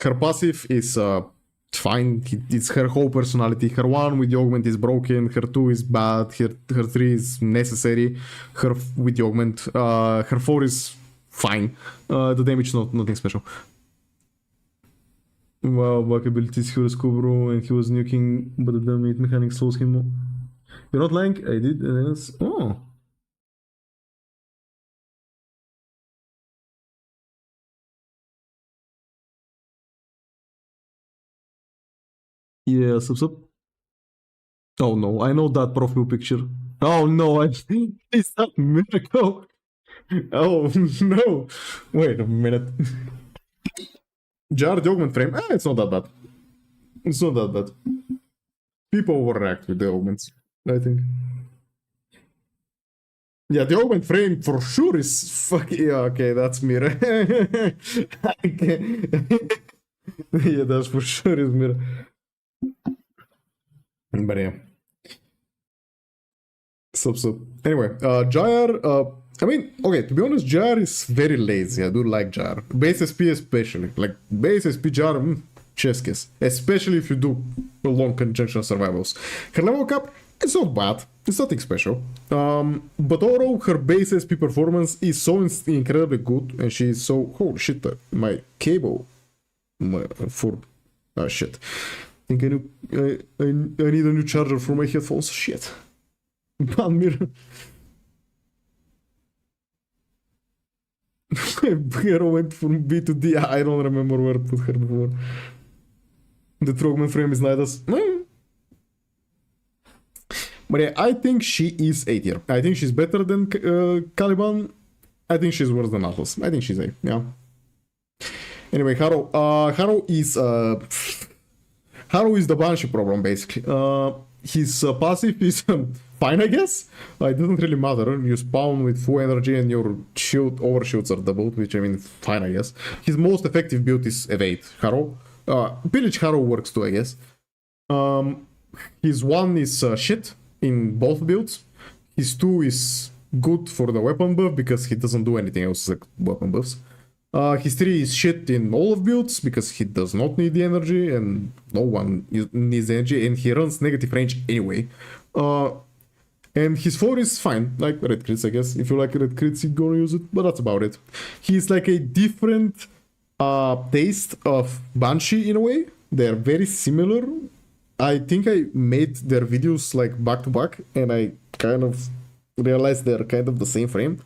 [SPEAKER 1] her passive is fine. It's her whole personality. Her 1 with the augment is broken. Her 2 is bad. Her 3 is necessary. Her with the augment. Her 4 is fine. The damage nothing special. Wow, back abilities he was Kubro and he was nuking, but the damage mechanics slows him. You're not lying? I did. Oh. Yeah, sup. Oh no, I know that profile picture. Oh no, it's that miracle. Oh no. Wait a minute. Jar the augment frame. It's not that bad. It's not that bad. People overreact with the augments, I think. Yeah, the augment frame for sure is fucking. Yeah, okay, that's mirror. Yeah, that's for sure is mirror. But yeah. Sup. Anyway, Gyre, I mean, okay, to be honest, Gyre is very lazy. I do like Gyre. Base SP especially. Like, base SP Gyre, chess kiss. Especially if you do long conjunction survivals. Her level cap, it's not bad. It's nothing special. But overall, her base SP performance is so incredibly good. And she's so... Holy shit, my cable... for... shit. I think I need a new charger for my headphones. Shit. Bad mirror. Harrow went from B to D. I don't remember where to put her before. The Trogman frame is Nidus. But yeah, I think she is A tier. I think she's better than Caliban. I think she's worse than Atlas. I think she's A, yeah. Anyway, Harrow. Harrow is the Banshee problem, basically. His passive is fine, I guess. It doesn't really matter. You spawn with full energy and your shield overshoots are doubled, which I mean, fine, I guess. His most effective build is Evade Harrow. Pillage Harrow works too, I guess. His 1 is shit in both builds. His 2 is good for the weapon buff because he doesn't do anything else like weapon buffs. His 3 is shit in all of builds because he does not need the energy and no one needs energy and he runs negative range anyway. And his 4 is fine, like red crits, I guess. If you like red crits, you're gonna use it, but that's about it. He's like a different taste of Banshee in a way. They're very similar. I think I made their videos like back to back and I kind of realized they're kind of the same frame.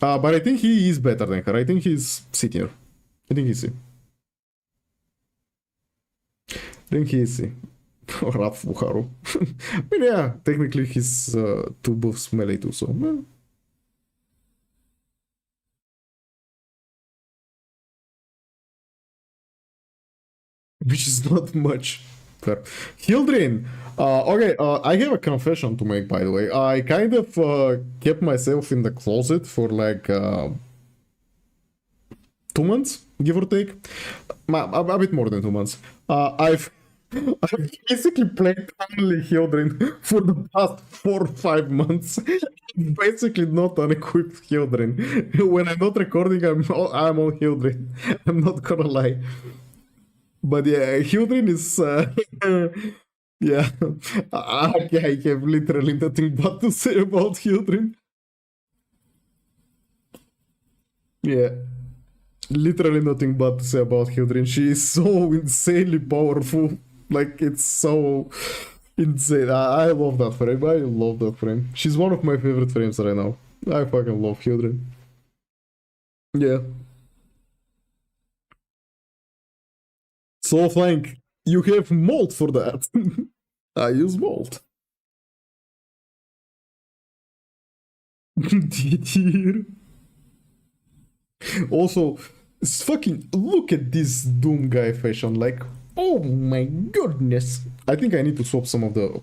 [SPEAKER 1] But I think he is better than her. I think he's C tier. I think he's C. I think he is C. Rough Harrow. But yeah, technically he's 2 buffs melee too, so... Which is not much. Hildryn! Okay, I have a confession to make, by the way. I kind of kept myself in the closet for like 2 months, give or take. A bit more than 2 months. I've basically played only Hildryn for the past 4 or 5 months. Basically not unequipped Hildryn. When I'm not recording, I'm on Hildryn. I'm not gonna lie. But yeah, Hildryn is... yeah, I have literally nothing but to say about Hildryn. Yeah, literally nothing but to say about Hildryn. She is so insanely powerful. Like, it's so insane. I love that frame. I love that frame. She's one of my favorite frames right now. I fucking love Hildryn. Yeah. So Flank, you have mold for that. I use mold. D tier. Also, it's fucking look at this Doom guy fashion. Like, oh my goodness. I think I need to swap some of the.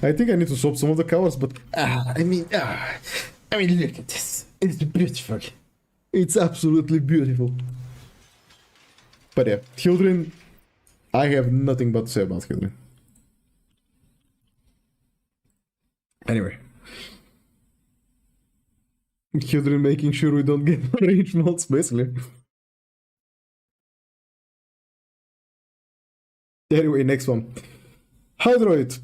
[SPEAKER 1] I think I need to swap some of the colors, but I mean, look at this. It's beautiful. It's absolutely beautiful. But yeah, Hildryn, I have nothing but to say about Hildryn. Anyway. Hildryn making sure we don't get range mods, basically. Anyway, next one. Hydroid.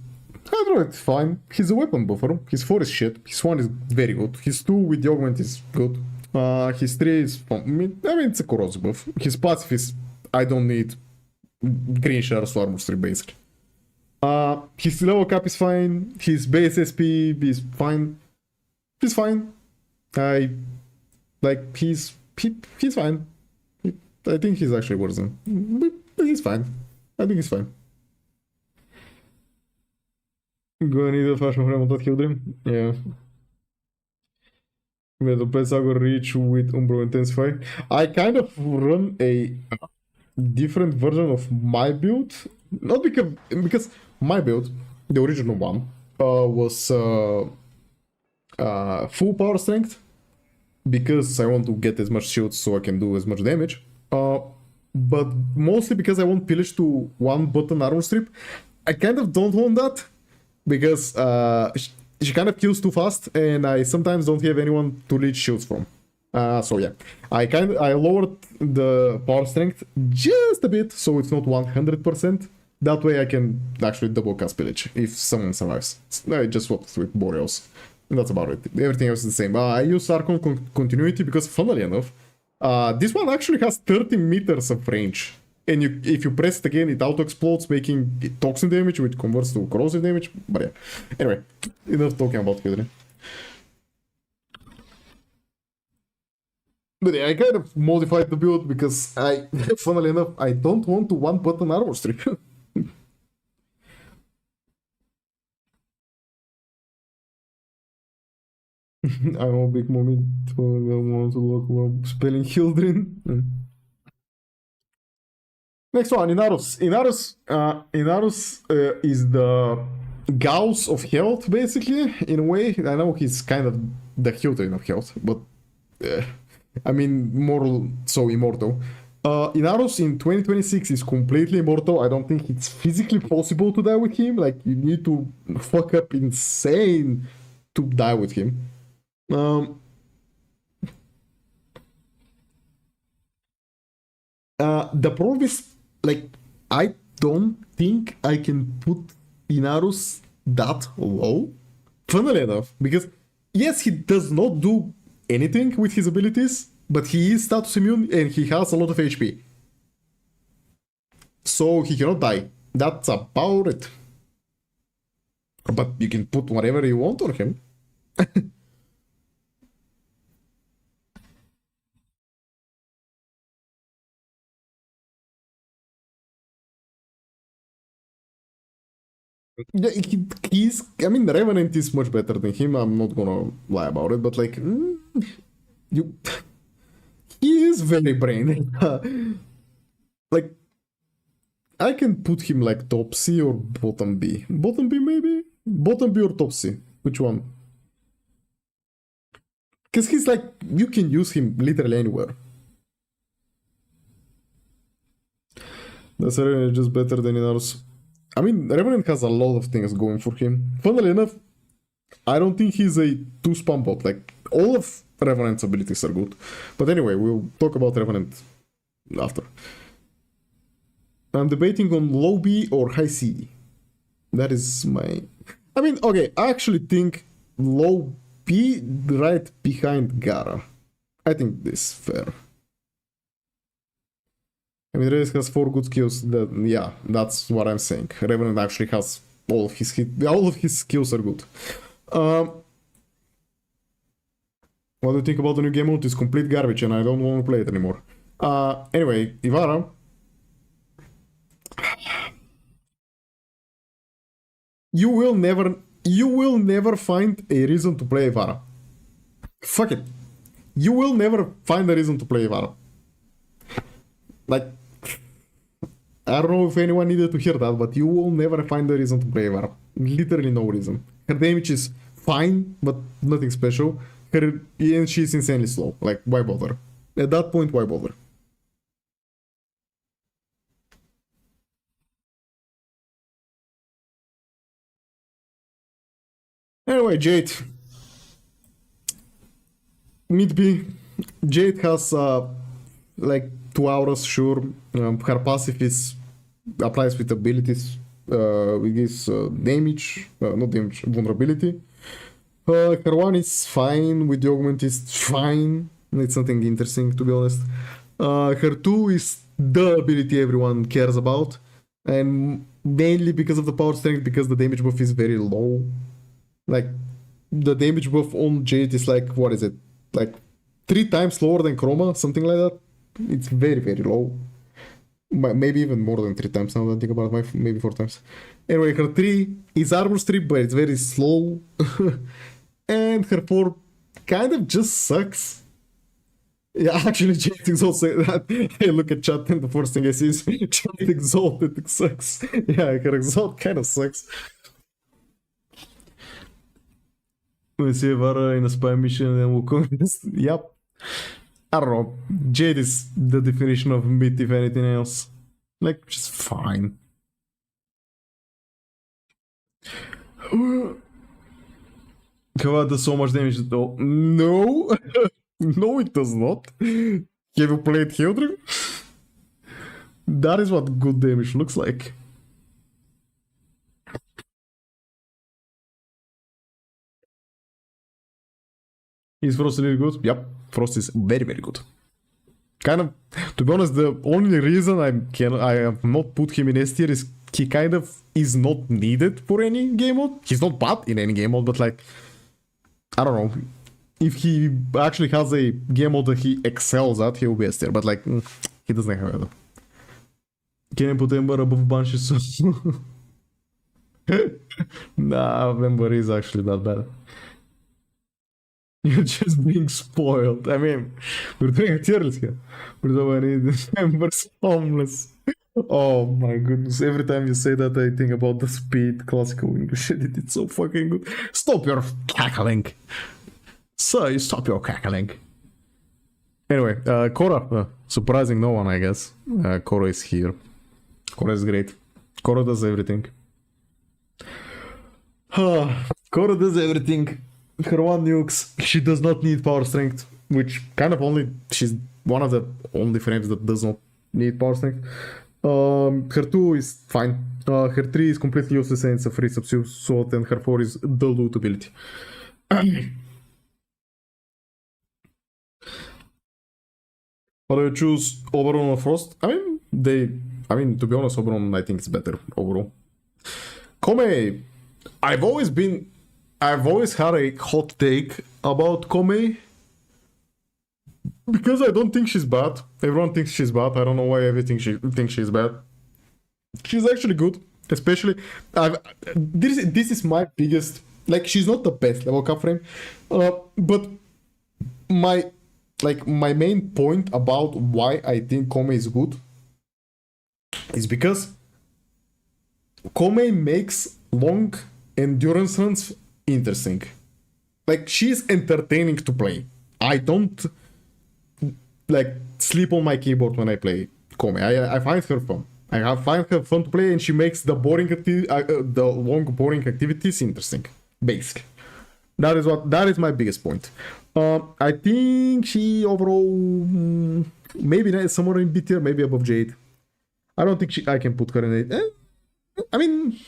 [SPEAKER 1] Hydroid, fine. He's a weapon buffer. His 4 is shit. His 1 is very good. His 2 with the augment is good. His 3 is fun. I mean, it's a corrosive buff. His passive is, I don't need green shards to armor strip, basically. His level cap is fine. His base SP is fine. He's fine. He's fine. I think he's actually worse than. But he's fine. I think he's fine. Gonna need a flash from that Hildryn. Yeah. With the best I will reach with Umbro Intensify. I kind of run a different version of my build. Not because my build, the original one, was full power strength. Because I want to get as much shields so I can do as much damage. But mostly because I want pillage to 1 button armor strip. I kind of don't want that. Because she kind of kills too fast, and I sometimes don't have anyone to leech shields from. So yeah, I lowered the power strength just a bit, so it's not 100%. That way I can actually double cast pillage if someone survives. I just swapped with Boreals, and that's about it. Everything else is the same. I use Archon continuity because, funnily enough, this one actually has 30 meters of range. And if you press it again, it auto-explodes, making toxin damage, which converts to corrosive damage. But yeah. Anyway, enough talking about Hydroid. But yeah, I kind of modified the build because funnily enough, I don't want to 1-button armor strip. I know big moment want to look about spelling Hildryn. Next one, Inaros. Inaros is the Gauss of health, basically, in a way. I know he's kind of the Hildryn of health, but I mean, more so immortal. Inaros in 2026 is completely immortal. I don't think it's physically possible to die with him. Like, you need to fuck up insane to die with him. The problem is, like, I don't think I can put Inaros that low. Funnily enough, because yes, he does not do anything with his abilities, but he is status immune and he has a lot of HP. So he cannot die. That's about it. But you can put whatever you want on him. Yeah, he's. I mean, Revenant is much better than him. I'm not gonna lie about it, but like, you, he is very brainy. Like, I can put him like top C or bottom B. Bottom B maybe. Bottom B or top C. Which one? Because he's like, you can use him literally anywhere. That's just better than in ours. I mean, Revenant has a lot of things going for him. Funnily enough, I don't think he's a 2-spam bot. Like, all of Revenant's abilities are good. But anyway, we'll talk about Revenant after. I'm debating on low B or high C. That is my... I mean, okay, I actually think low B right behind Gara. I think this is fair. I mean, Reyes has 4 good skills. Yeah, that's what I'm saying. Revenant actually has all of his skills are good. What do you think about the new game mode? It's complete garbage and I don't want to play it anymore. Anyway, Ivara. You will never find a reason to play Ivara. Fuck it. you will never find a reason to play Ivara. Like, I don't know if anyone needed to hear that, but you will never find a reason to play Ivara. Literally no reason. Her damage is fine, but nothing special. And she's insanely slow. Like, why bother? At that point, why bother? Anyway, Jade. Mid B. Jade has like 2 auras, sure. Her passive is applies with abilities. With this damage, not damage, vulnerability. Her one is fine, with the augment is fine. It's nothing interesting, to be honest. Her 2 is the ability everyone cares about. And mainly because of the power strength, because the damage buff is very low. Like, the damage buff on Jade is like, what is it? Like, 3 times lower than Chroma, something like that. It's very, very low. Maybe even more than 3 times now that I think about it, maybe 4 times. Anyway, her 3 is armor strip, but it's very slow. And her 4 kind of just sucks. Yeah, actually, Jade Exalt say that. Hey, look at chat, and the first thing I see is Jade Exalt, it sucks. Yeah, her Exalt kind of sucks. We see Ivara in a spy mission and we'll come. Yep. I don't know. Jade is the definition of mid, if anything else. Like, just fine. Khora does so much damage though. No! No, it does not. Have you played Hildryn? That is what good damage looks like. Is Frost really good? Yep, Frost is very, very good. Kind of, to be honest, the only reason I have not put him in S tier is he kind of is not needed for any game mode. He's not bad in any game mode, but like, I don't know. If he actually has a game mode that he excels at, he will be S tier, but like, he doesn't have it. Can I put Ember above Banshee? So nah, Ember is actually that bad. You're just being spoiled. I mean, we're doing a tier list here. We're doing Ember's homeless. Oh my goodness. Every time you say that, I think about the speed classical English edit. It's so fucking good. Stop your cackling. Sir, you stop your cackling. Anyway, Khora. Surprising no one, I guess. Khora is here. Khora is great. Khora does everything. Khora does everything. Her 1 nukes, she does not need power strength, which kind of only, she's one of the only frames that does not need power strength. Her 2 is fine. Her 3 is completely useless and it's a free substitute, and her 4 is the loot ability. What do you choose, Oberon or Frost? I mean, to be honest, Oberon I think is better overall. Kome, I've always had a hot take about Kome because I don't think she's bad. Everyone thinks she's bad. I don't know why everything she thinks she's bad. She's actually good, especially. This is my biggest. Like, she's not the best level cap frame, but my main point about why I think Kome is good is because Kome makes long endurance runs interesting. Like, she's entertaining to play. I don't like sleep on my keyboard when I play Kome. I find her fun. I find her fun to play, and she makes the the long boring activities interesting. Basically, that is my biggest point. I think she overall maybe somewhere in B tier, maybe above Jade. I don't think I can put her in A. I mean.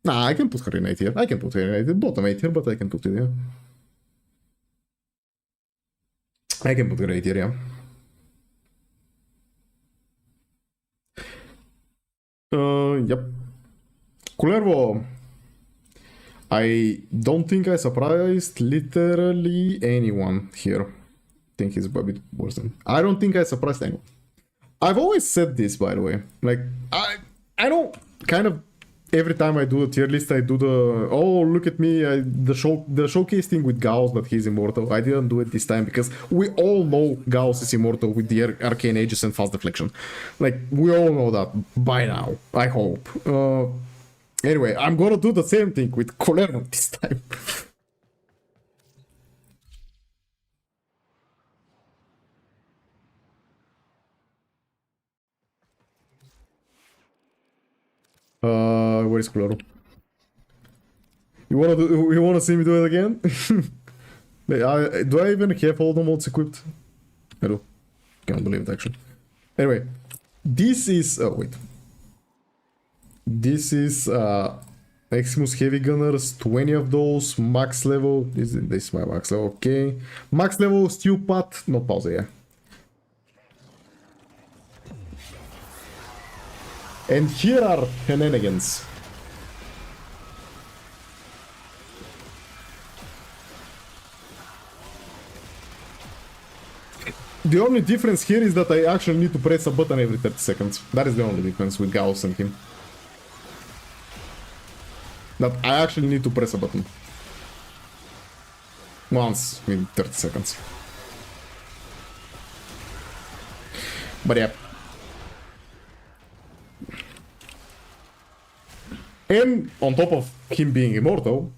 [SPEAKER 1] Nah, I can put her in A tier. I can put her in A tier. Bottom A tier, but I can put it, yeah. I can put her in A tier, yeah. Yep. Kullervo. I don't think I surprised literally anyone here. I think he's a bit worse than... I don't think I surprised anyone. I've always said this, by the way. Like, I don't kind of every time I do the tier list, I do the oh look at me, the showcase thing with Gauss that he's immortal. I didn't do it this time because we all know Gauss is immortal with the arcane aegis and fast deflection. Like we all know that by now. I hope. Anyway, I'm gonna do the same thing with Kullervo this time. Where is Kullervo? You wanna see me do it again? Do I even have all the modes equipped? I do. Can't believe it actually. Anyway, this is wait. This is Maximus Heavy Gunners, 20 of those, max level. This is my max level, okay. Max level Steel Pot, no pause, yeah. And here are shenanigans. The only difference here is that I actually need to press a button every 30 seconds. That is the only difference with Gauss and him. That I actually need to press a button. Once in 30 seconds. But yeah. And on top of him being immortal,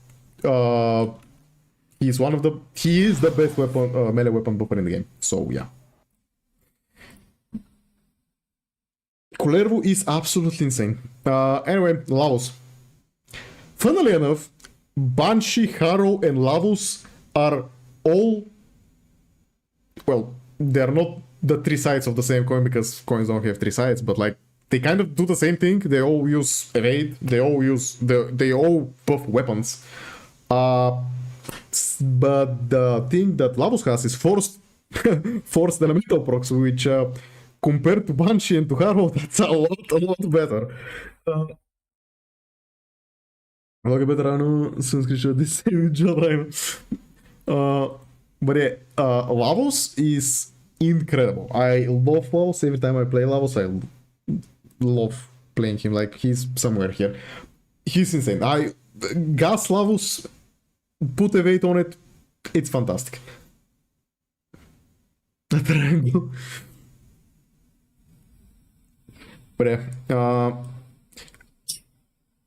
[SPEAKER 1] he is the best weapon, melee weapon buffer in the game. So yeah. Kullervo is absolutely insane. Anyway, Lavos. Funnily enough, Banshee, Harrow, and Lavos are all... Well, they're not the three sides of the same coin because coins don't have three sides, but like, they kind of do the same thing. They all use evade, they all buff weapons. But the thing that Lavos has is forced elemental procs, which compared to Banshee and to Harrow, that's a lot better. Look better, I know. Soon screenshot this job, I know. But yeah, Lavos is incredible. I love Lavos. Every time I play Lavos, I love playing him. Like, he's somewhere here. He's insane. Gas Lavos, put a weight on it, it's fantastic. A triangle. But yeah,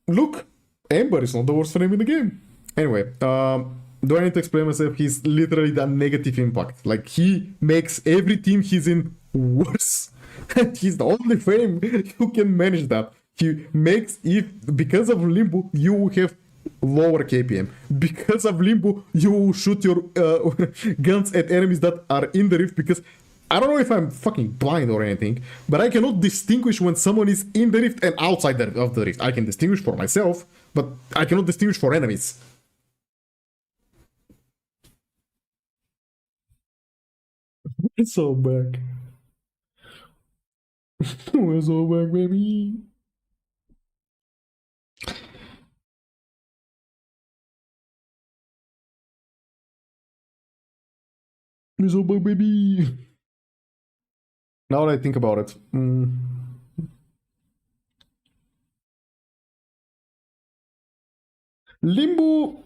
[SPEAKER 1] look, Ember is not the worst frame in the game. Anyway, do I need to explain myself? He's literally the negative impact. Like, he makes every team he's in worse. And he's the only frame who can manage that. He makes, because of Limbo, you have lower KPM. Because of Limbo, you shoot your guns at enemies that are in the rift, because I don't know if I'm fucking blind or anything, but I cannot distinguish when someone is in the rift and outside of the rift. I can distinguish for myself, but I cannot distinguish for enemies. It's so back. We're so back, baby. We're so back, baby. Now that I think about it. Limbo...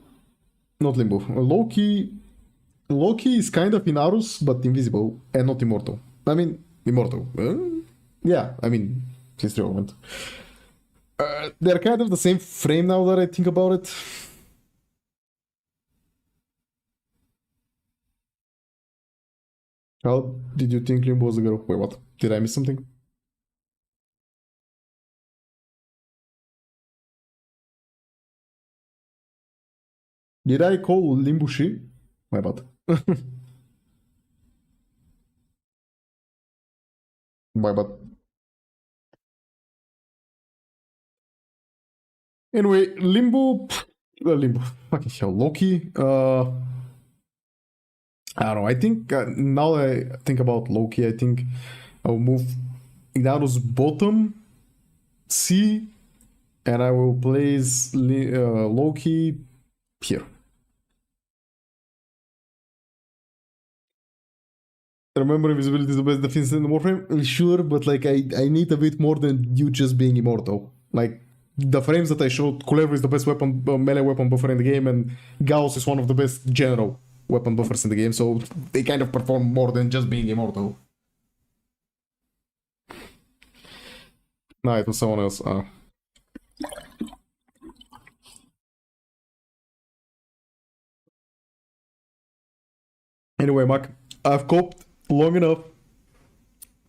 [SPEAKER 1] Not Limbo. Loki... Loki is kind of Inaros, but invisible, and not immortal. I mean, immortal. Yeah, I mean, he's relevant. They're kind of the same frame now that I think about it. How did you think Limbo was a girl? Wait, what? Did I miss something? Did I call Limbo she? My bad. My bad. Anyway, Limbo... Limbo. Fucking hell. Loki. I don't know. I think now that I think about Loki, I think I'll move Inaros bottom C, and I will place Loki here. Remember, invisibility is the best defense in the Warframe? Sure, but like I need a bit more than you just being immortal. Like, the frames that I showed, Kullervo is the best weapon, melee weapon buffer in the game, and Gauss is one of the best general weapon buffers in the game, so they kind of perform more than just being immortal. No, it was someone else. Anyway, Mac, I've coped long enough.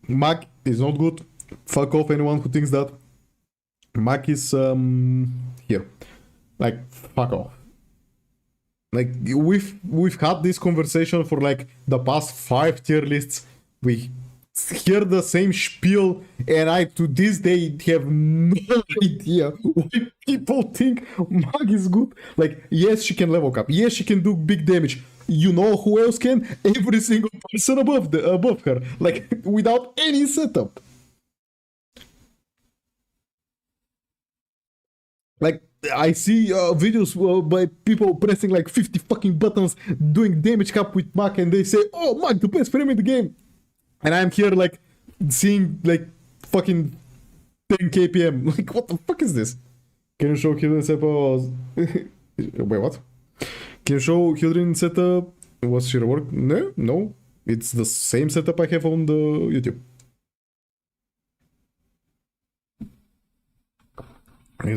[SPEAKER 1] Mac is not good. Fuck off anyone who thinks that. Mac is here. Like, fuck off. Like, we've had this conversation for like the past 5 tier lists. We hear the same spiel, and I to this day have no idea why people think Mag is good. Like, yes, she can level cap. Yes, she can do big damage. You know who else can? Every single person above her. Like, without any setup. Like, I see videos by people pressing like 50 fucking buttons, doing damage cap with Mag, and they say, oh, Mag, the best frame in the game. And I'm here like seeing like fucking 10 kpm. Like, what the fuck is this? Can you show Hildryn setup? Wait, what? Can you show Hildryn setup? What's your work? No. It's the same setup I have on the YouTube.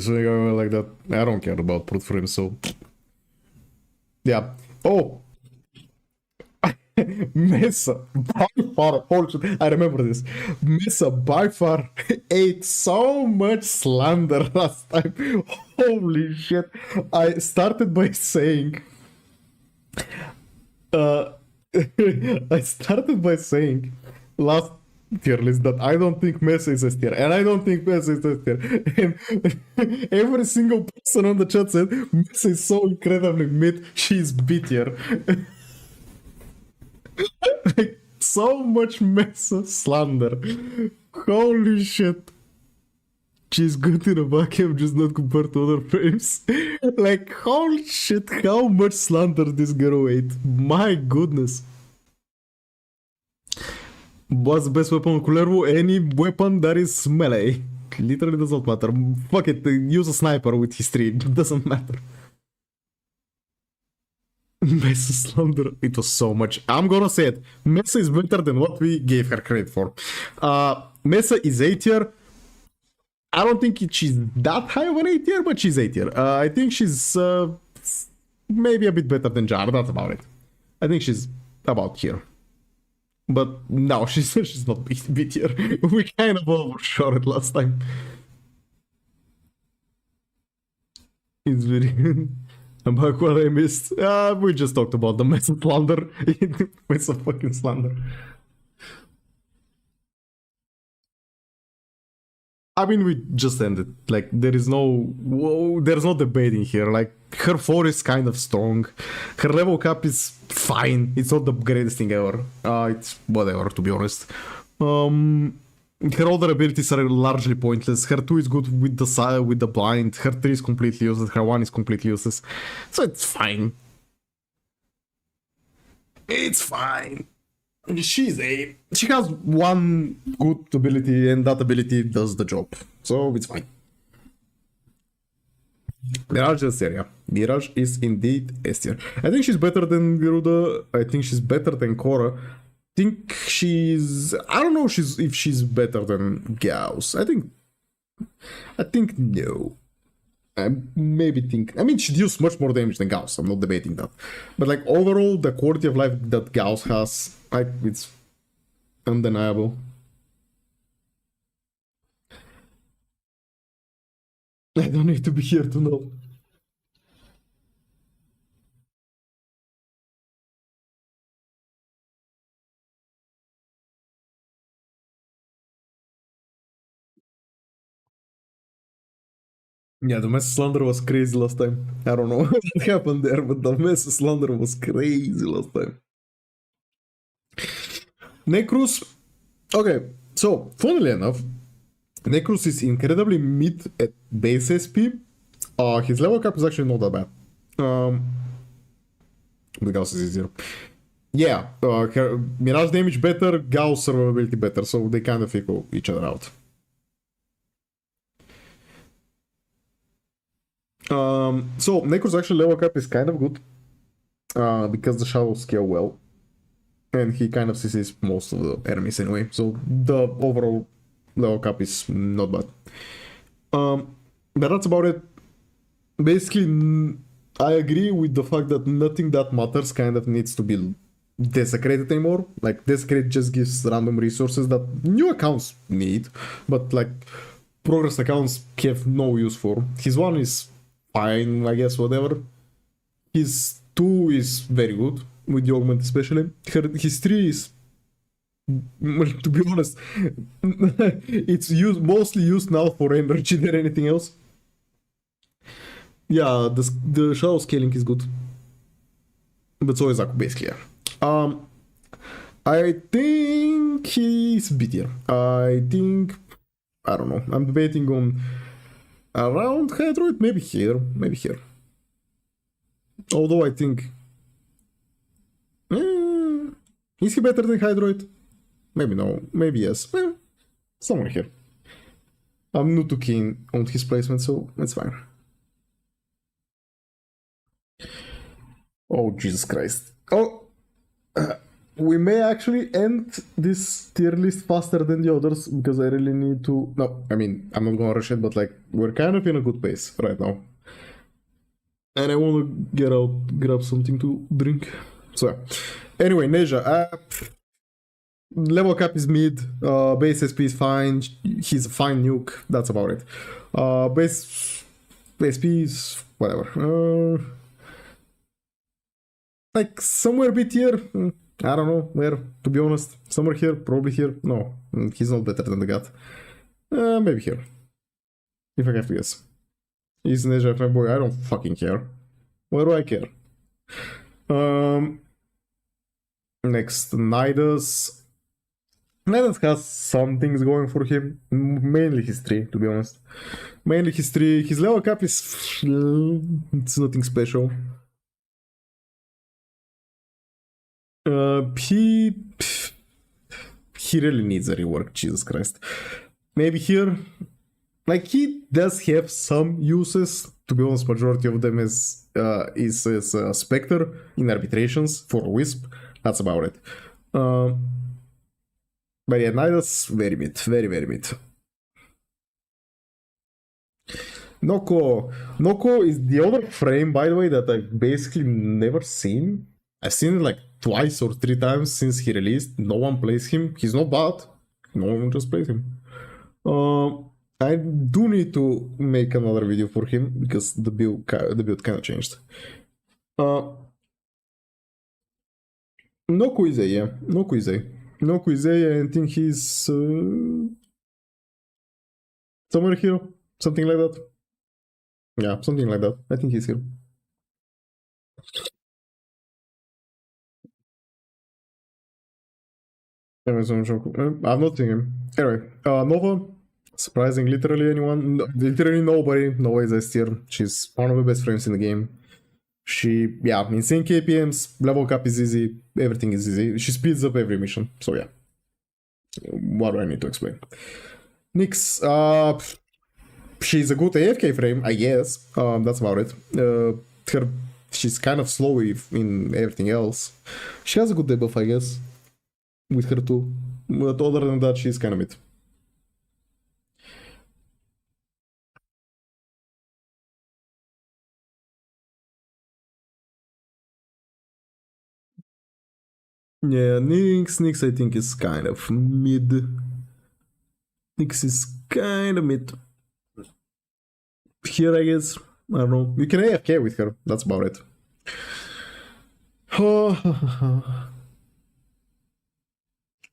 [SPEAKER 1] So like that. I don't care about proof frames, so yeah. Oh, Mesa by far. Holy shit, I remember this. Mesa by far ate so much slander last time. Holy shit! I started by saying, last tier list that I don't think Mesa is S tier, and I don't think Mesa is S tier. And every single person on the chat said Mesa is so incredibly mid, she's B tier. Like, so much Mesa slander. Holy shit. She's good in a vacuum, just not compared to other frames. Like, holy shit, how much slander this girl ate. My goodness. What's the best weapon on Kullervo? Any weapon that is melee. Literally doesn't matter. Fuck it, use a sniper with history. It doesn't matter. Mesa slander. It was so much. I'm gonna say it. Mesa is better than what we gave her credit for. Mesa is A tier. I don't think she's that high of an A tier, but she's A tier. I think she's maybe a bit better than Gyre. That's about it. I think she's about here. But no, she's not B tier. We kind of overshot it last time. It's very good. About what I missed. We just talked about the Mesa slander. Mesa fucking slander. I mean, we just ended. Like, there's no debating here. Like, her 4 is kind of strong. Her level cap is fine. It's not the greatest thing ever. It's whatever, to be honest. Her other abilities are largely pointless. Her 2 is good with the blind. Her 3 is completely useless. Her 1 is completely useless. So it's fine. It's fine. She has one good ability, and that ability does the job. So it's fine. Mirage is there, yeah. Mirage is indeed S tier. I think she's better than Garuda. I think she's better than Khora. I don't know if she's better than Gauss. I think no. I mean, she deals much more damage than Gauss. I'm not debating that. But like, overall, the quality of life that Gauss has, like, it's undeniable. I don't need to be here to know. Yeah, the Mesa slander was crazy last time. I don't know what happened there, but the Mesa slander was crazy last time. Nekros. Okay, so funnily enough, Nekros is incredibly mid at base SP. His level cap is actually not that bad. The Gauss is easier. Yeah, her Mirage damage better, Gauss survivability better, so they kind of equal each other out. So Nekros actually level cap is kind of good because the shadows scale well, and he kind of CCs most of the enemies anyway. So the overall level cap is not bad. But that's about it. Basically, I agree with the fact that nothing that matters kind of needs to be desecrated anymore. Like desecrate just gives random resources that new accounts need, but like progress accounts have no use for. His one is fine, I guess, whatever. His 2 is very good, with the augment especially. His 3 is, to be honest, it's mostly used now for energy than anything else. Yeah, the shadow scaling is good. But so is Aku, basically, yeah. I think he's better. I don't know. I'm debating on around Hydroid, maybe here. Although I think... is he better than Hydroid? Maybe no, maybe yes. Somewhere here. I'm not too keen on his placement, so it's fine. Oh, Jesus Christ. Oh! We may actually end this tier list faster than the others, because I really need to... No, I mean, I'm not gonna rush it, but like, we're kind of in a good pace right now. And I want to get out, grab something to drink. So, anyway, Nezha. Level cap is mid, base SP is fine, he's a fine nuke, that's about it. Base SP is whatever. Like, somewhere bit here, I don't know where, to be honest. Somewhere here, probably here. No, he's not better than the Dagath. Maybe here. If I have to guess. Is Nezha fanboy? I don't fucking care. Why do I care? Next, Nidus. Nidus has some things going for him. Mainly his 3, to be honest. Mainly his 3. His level cap is... it's nothing special. He really needs a rework, Jesus Christ. Maybe here... Like, he does have some uses. To be honest, majority of them is as a Spectre in arbitrations for a Wisp. That's about it. But yeah, Nidus, very mid. Very, very mid. Noko is the other frame, by the way, that I've basically never seen. I've seen it like twice or 3 times since he released. No one plays him. He's not bad. No one just plays him. I do need to make another video for him because the build kind of changed. Noku is A, yeah. Noku is A, I think he's somewhere here. Something like that. Yeah, something like that. I think he's here. I'm not seeing him. Anyway, Nova. Surprising literally anyone. Literally nobody. Nova is S tier. She's one of the best frames in the game. Yeah, insane KPMs, level cap is easy, everything is easy. She speeds up every mission, so yeah. What do I need to explain? Nyx, she's a good AFK frame, I guess. That's about it. She's kind of slow in everything else. She has a good debuff, I guess, with her too. But other than that, she's kind of mid. Yeah, Nyx I think is kind of mid. Nyx is kind of mid. Here, I guess. I don't know. You can AFK with her. That's about it.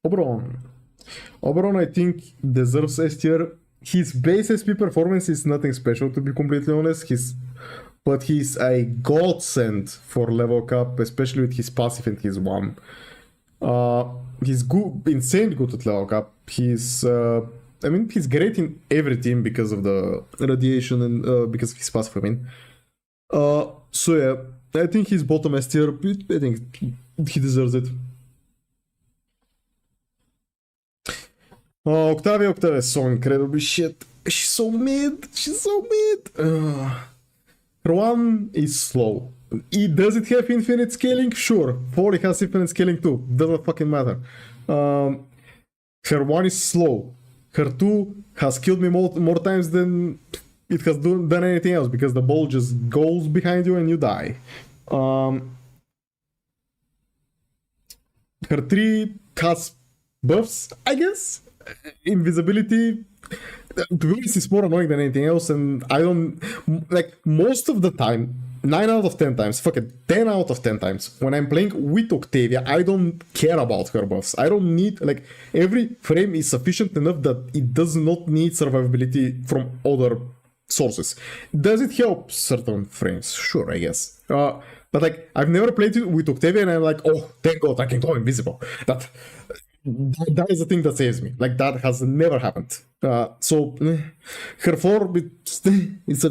[SPEAKER 1] Oberon, I think, deserves S tier. His base SP performance is nothing special, to be completely honest. But he's a godsend for level cap, especially with his passive and his 1. He's good, insanely good at level cap. He's great in every team because of the radiation and because of his passive, I mean. So yeah, I think he's bottom S tier. I think he deserves it. Oh, Octavia is so incredible. Shit. She's so mid. One is slow. Does it have infinite scaling? Sure. Follie has infinite scaling too. Doesn't fucking matter. Her one is slow. Her two has killed me more times than it has done anything else because the ball just goes behind you and you die. Her three has buffs, I guess. Invisibility. To be honest, it's more annoying than anything else, and I don't like most of the time. 9 out of 10 times, fuck it, 10 out of 10 times, when I'm playing with Octavia, I don't care about her buffs. I don't need, like, every frame is sufficient enough that it does not need survivability from other sources. Does it help certain frames? Sure, I guess. But, like, I've never played it with Octavia and I'm like, oh, thank God, I can go invisible. That is the thing that saves me. Like, that has never happened. Her 4, it's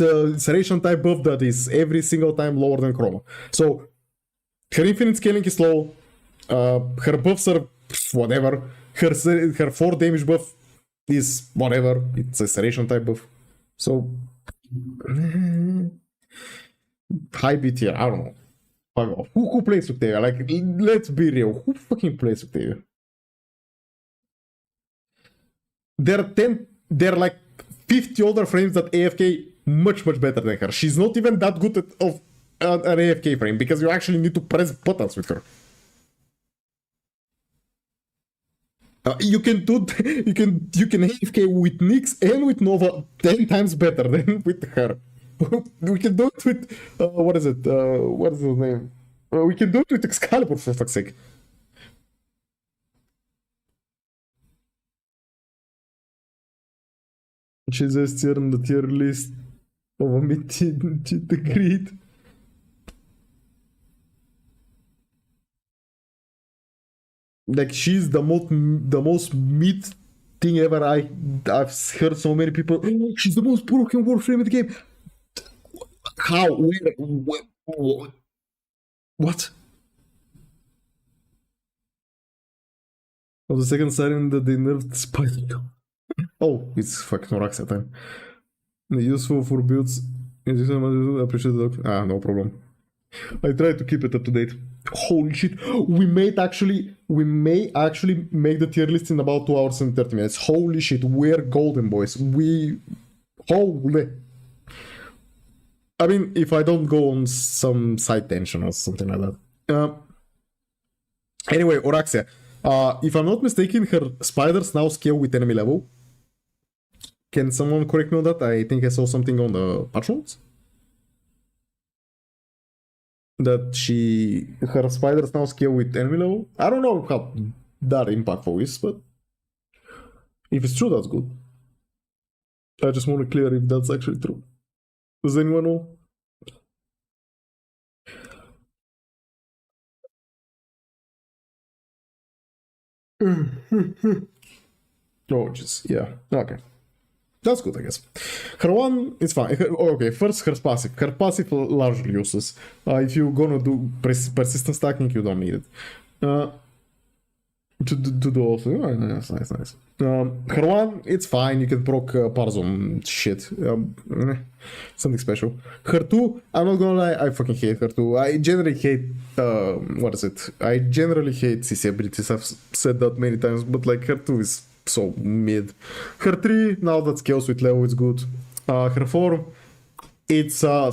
[SPEAKER 1] a ration type buff that is every single time lower than Chroma. So, her infinite scaling is low. Her buffs are whatever. Her 4 damage buff is whatever. It's a ration type buff. So, high B tier, I don't know. Fuck off. Who plays Octavia? Like, let's be real. Who fucking plays Octavia? There are like 50 other frames that AFK much better than her. She's not even that good at an AFK frame because you actually need to press buttons with her. You can AFK with Nyx and with Nova 10 times better than with her. We can do it with what is it? What is his name? We can do it with Excalibur for fuck's sake. She's just here on the tier list of a mid to the grid. Like she's the most mid thing ever. I've heard so many people. Oh, she's the most broken warframe in the game. How? Where? What? Of the second siren that they nerfed Spider. Oh, it's fucking Noraxia time. Useful for builds. Appreciate the dog. Ah, no problem. I try to keep it up to date. Holy shit. We may actually make the tier list in about 2 hours and 30 minutes. Holy shit. We're golden, boys. Holy. I mean, if I don't go on some side tension or something like that. Anyway, Oraxia. If I'm not mistaken, her spiders now scale with enemy level. Can someone correct me on that? I think I saw something on the patch notes. That her spiders now scale with enemy level. I don't know how that impactful is, but if it's true, that's good. I just want to clear if that's actually true. Does anyone know? Oh, just yeah. Okay. That's good, I guess. Her one is fine. Okay, first her passive. Her passive largely useless. If you're gonna do persistent stacking, you don't need it. To do also. Oh, nice. Her one, it's fine. You can proc Parzon shit. Something special. Her two, I'm not gonna lie, I fucking hate her two. I generally hate. What is it? I generally hate CC abilities. I've said that many times, but like her two is so mid. Her 3, now that scales with level, is good. Her 4, it's a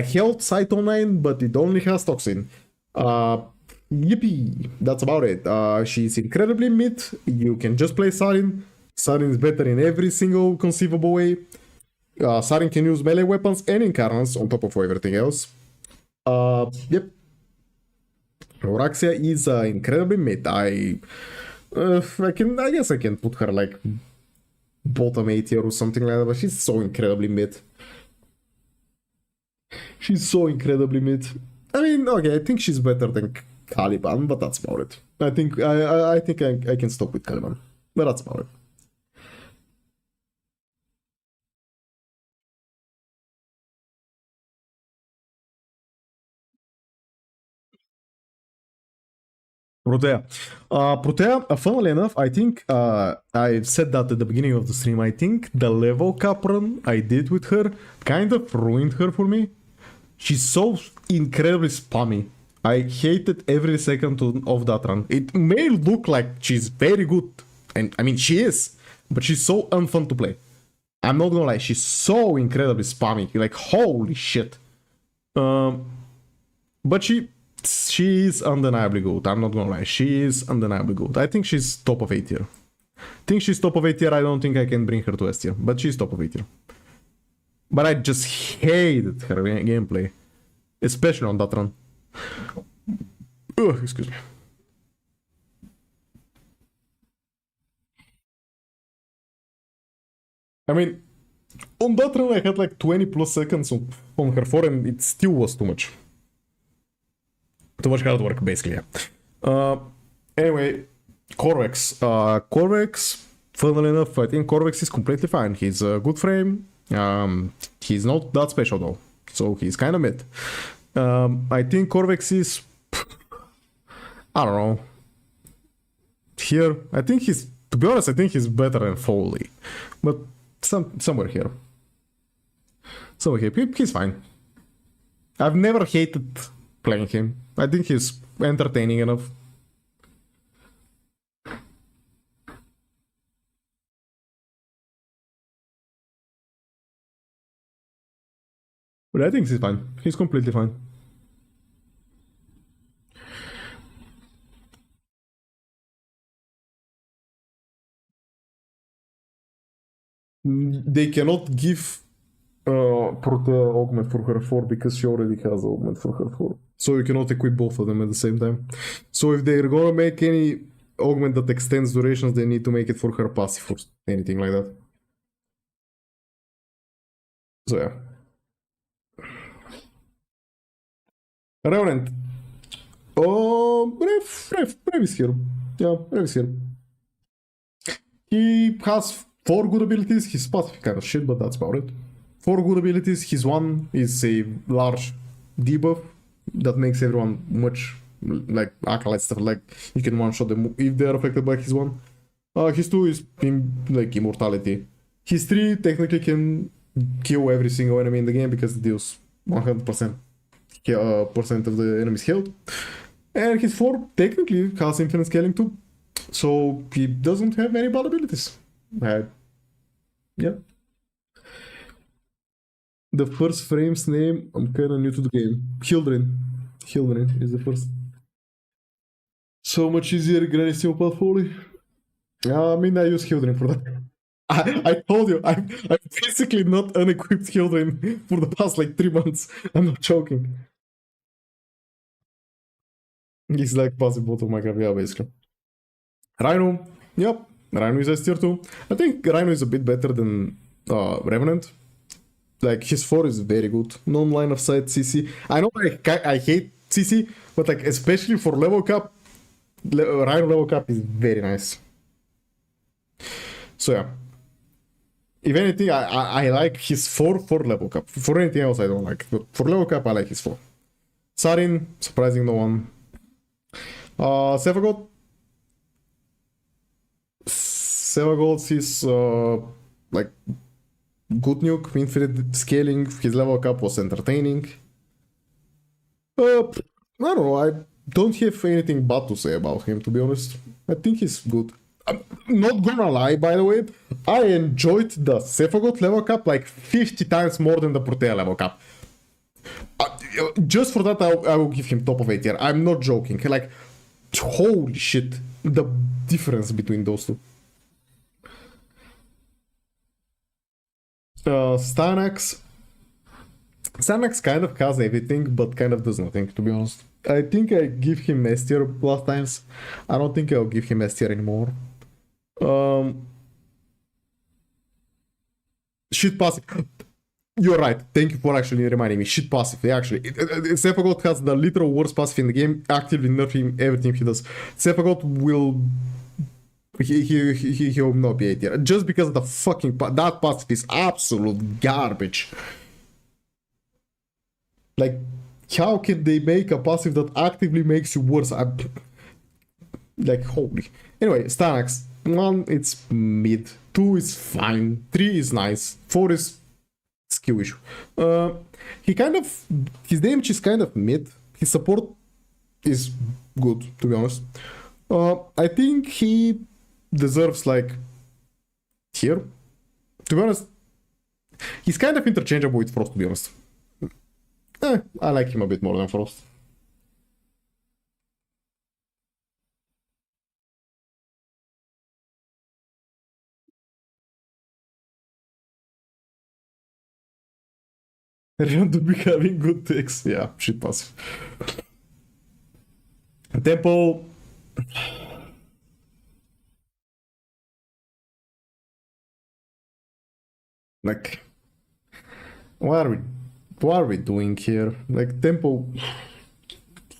[SPEAKER 1] health Cyto 9, but it only has toxin. Yippee, that's about it. She's incredibly mid. You can just play Sarin. Sarin is better in every single conceivable way. Sarin can use melee weapons and incarnates on top of everything else. Yep. Oraxia is incredibly mid. I guess I can put her like bottom 8 tier or something like that, but she's so incredibly mid. I mean, okay, I think she's better than Caliban, but that's about it. I think I can stop with Caliban, but that's about it. Protea. Protea, funnily enough, I think I said that at the beginning of the stream. I think the level cap run I did with her kind of ruined her for me. She's so incredibly spammy. I hated every second of that run. It may look like she's very good, and I mean she is, but she's so unfun to play. I'm not gonna lie, she's so incredibly spammy. Like holy shit. But she is undeniably good. I'm not gonna lie, she is undeniably good. I think she's top of 8 tier. Think she's top of 8 tier. I don't think I can bring her to S tier, but she's top of 8 tier. But I just hated her gameplay, especially on that run. Excuse me. I mean, on that run I had like 20 plus seconds on her 4 and it still was too much. Too much hard work, basically, yeah. Anyway, Corvex. Corvex, funnily enough, I think Corvex is completely fine. He's a good frame. He's not that special though, so he's kind of mid. I think Corvex is... I don't know. Here, I think he's... To be honest, I think he's better than Follie. But somewhere here. Somewhere here. He's fine. I've never hated playing him. I think he's entertaining enough. But I think he's fine. He's completely fine. They cannot give Protea augment for her 4 because she already has augment for her 4. So you cannot equip both of them at the same time. So if they're gonna make any augment that extends durations, they need to make it for her passive or anything like that. So yeah. Revenant. Oh, Rev is here. Yeah, Rev is here. He has 4 good abilities. His passive kind of shit, but that's about it. 4 good abilities. His one is a large debuff that makes everyone much like acolyte stuff. Like you can one shot them if they are affected by his one. His 2 is like immortality. His 3 technically can kill every single enemy in the game because it deals 100% percent of the enemy's health. And his 4 technically has infinite scaling too. So he doesn't have any bad abilities. Yeah. The first frame's name, I'm kinda new to the game. Hildryn. Hildryn is the first. So much easier granny steel path Follie. I mean, I use Hildryn for that. I told you, I've basically not unequipped Hildryn for the past like 3 months. I'm not joking. He's like passive bot of Minecraft, yeah, basically. Rhino, yep, Rhino is S tier 2. I think Rhino is a bit better than Revenant. Like, his 4 is very good. Non-line of sight CC. I know I hate CC, but like, especially for level cap, Rhino level cap is very nice. So yeah. If anything, I like his 4 for level cap. For anything else, I don't like. But for level cap, I like his 4. Sarin, surprising no one. Sevagot. Sevagot is like good nuke, infinite scaling. His level cap was entertaining. I don't know. I don't have anything bad to say about him, to be honest. I think he's good. I'm not gonna lie, by the way, I enjoyed the Sephagot level cap like 50 times more than the Protea level cap. Just for that, I will give him top of 8 tier. I'm not joking. Like, holy shit, the difference between those two. Stanax. Stanax kind of has everything, but kind of does nothing, to be honest. I think I give him S tier last times. I don't think I'll give him S tier anymore. Shit passive. You're right. Thank you for actually reminding me. Shit passive. Actually, Sephagot has the literal worst passive in the game, actively nerfing everything he does. Sephagot will... He will not be 8 tier. Just because the fucking... That passive is absolute garbage. Like, how can they make a passive that actively makes you worse? Like, holy. Anyway, Stanax. 1, it's mid. 2 is fine. 3 is nice. 4 is skill issue. He kind of... His damage is kind of mid. His support is good, to be honest. I think he deserves, like, here. To be honest, he's kind of interchangeable with Frost, to be honest. I like him a bit more than Frost. Run to be having good takes. Yeah, shit passive. Tempo. Like, what are we doing here? Like, Tempo.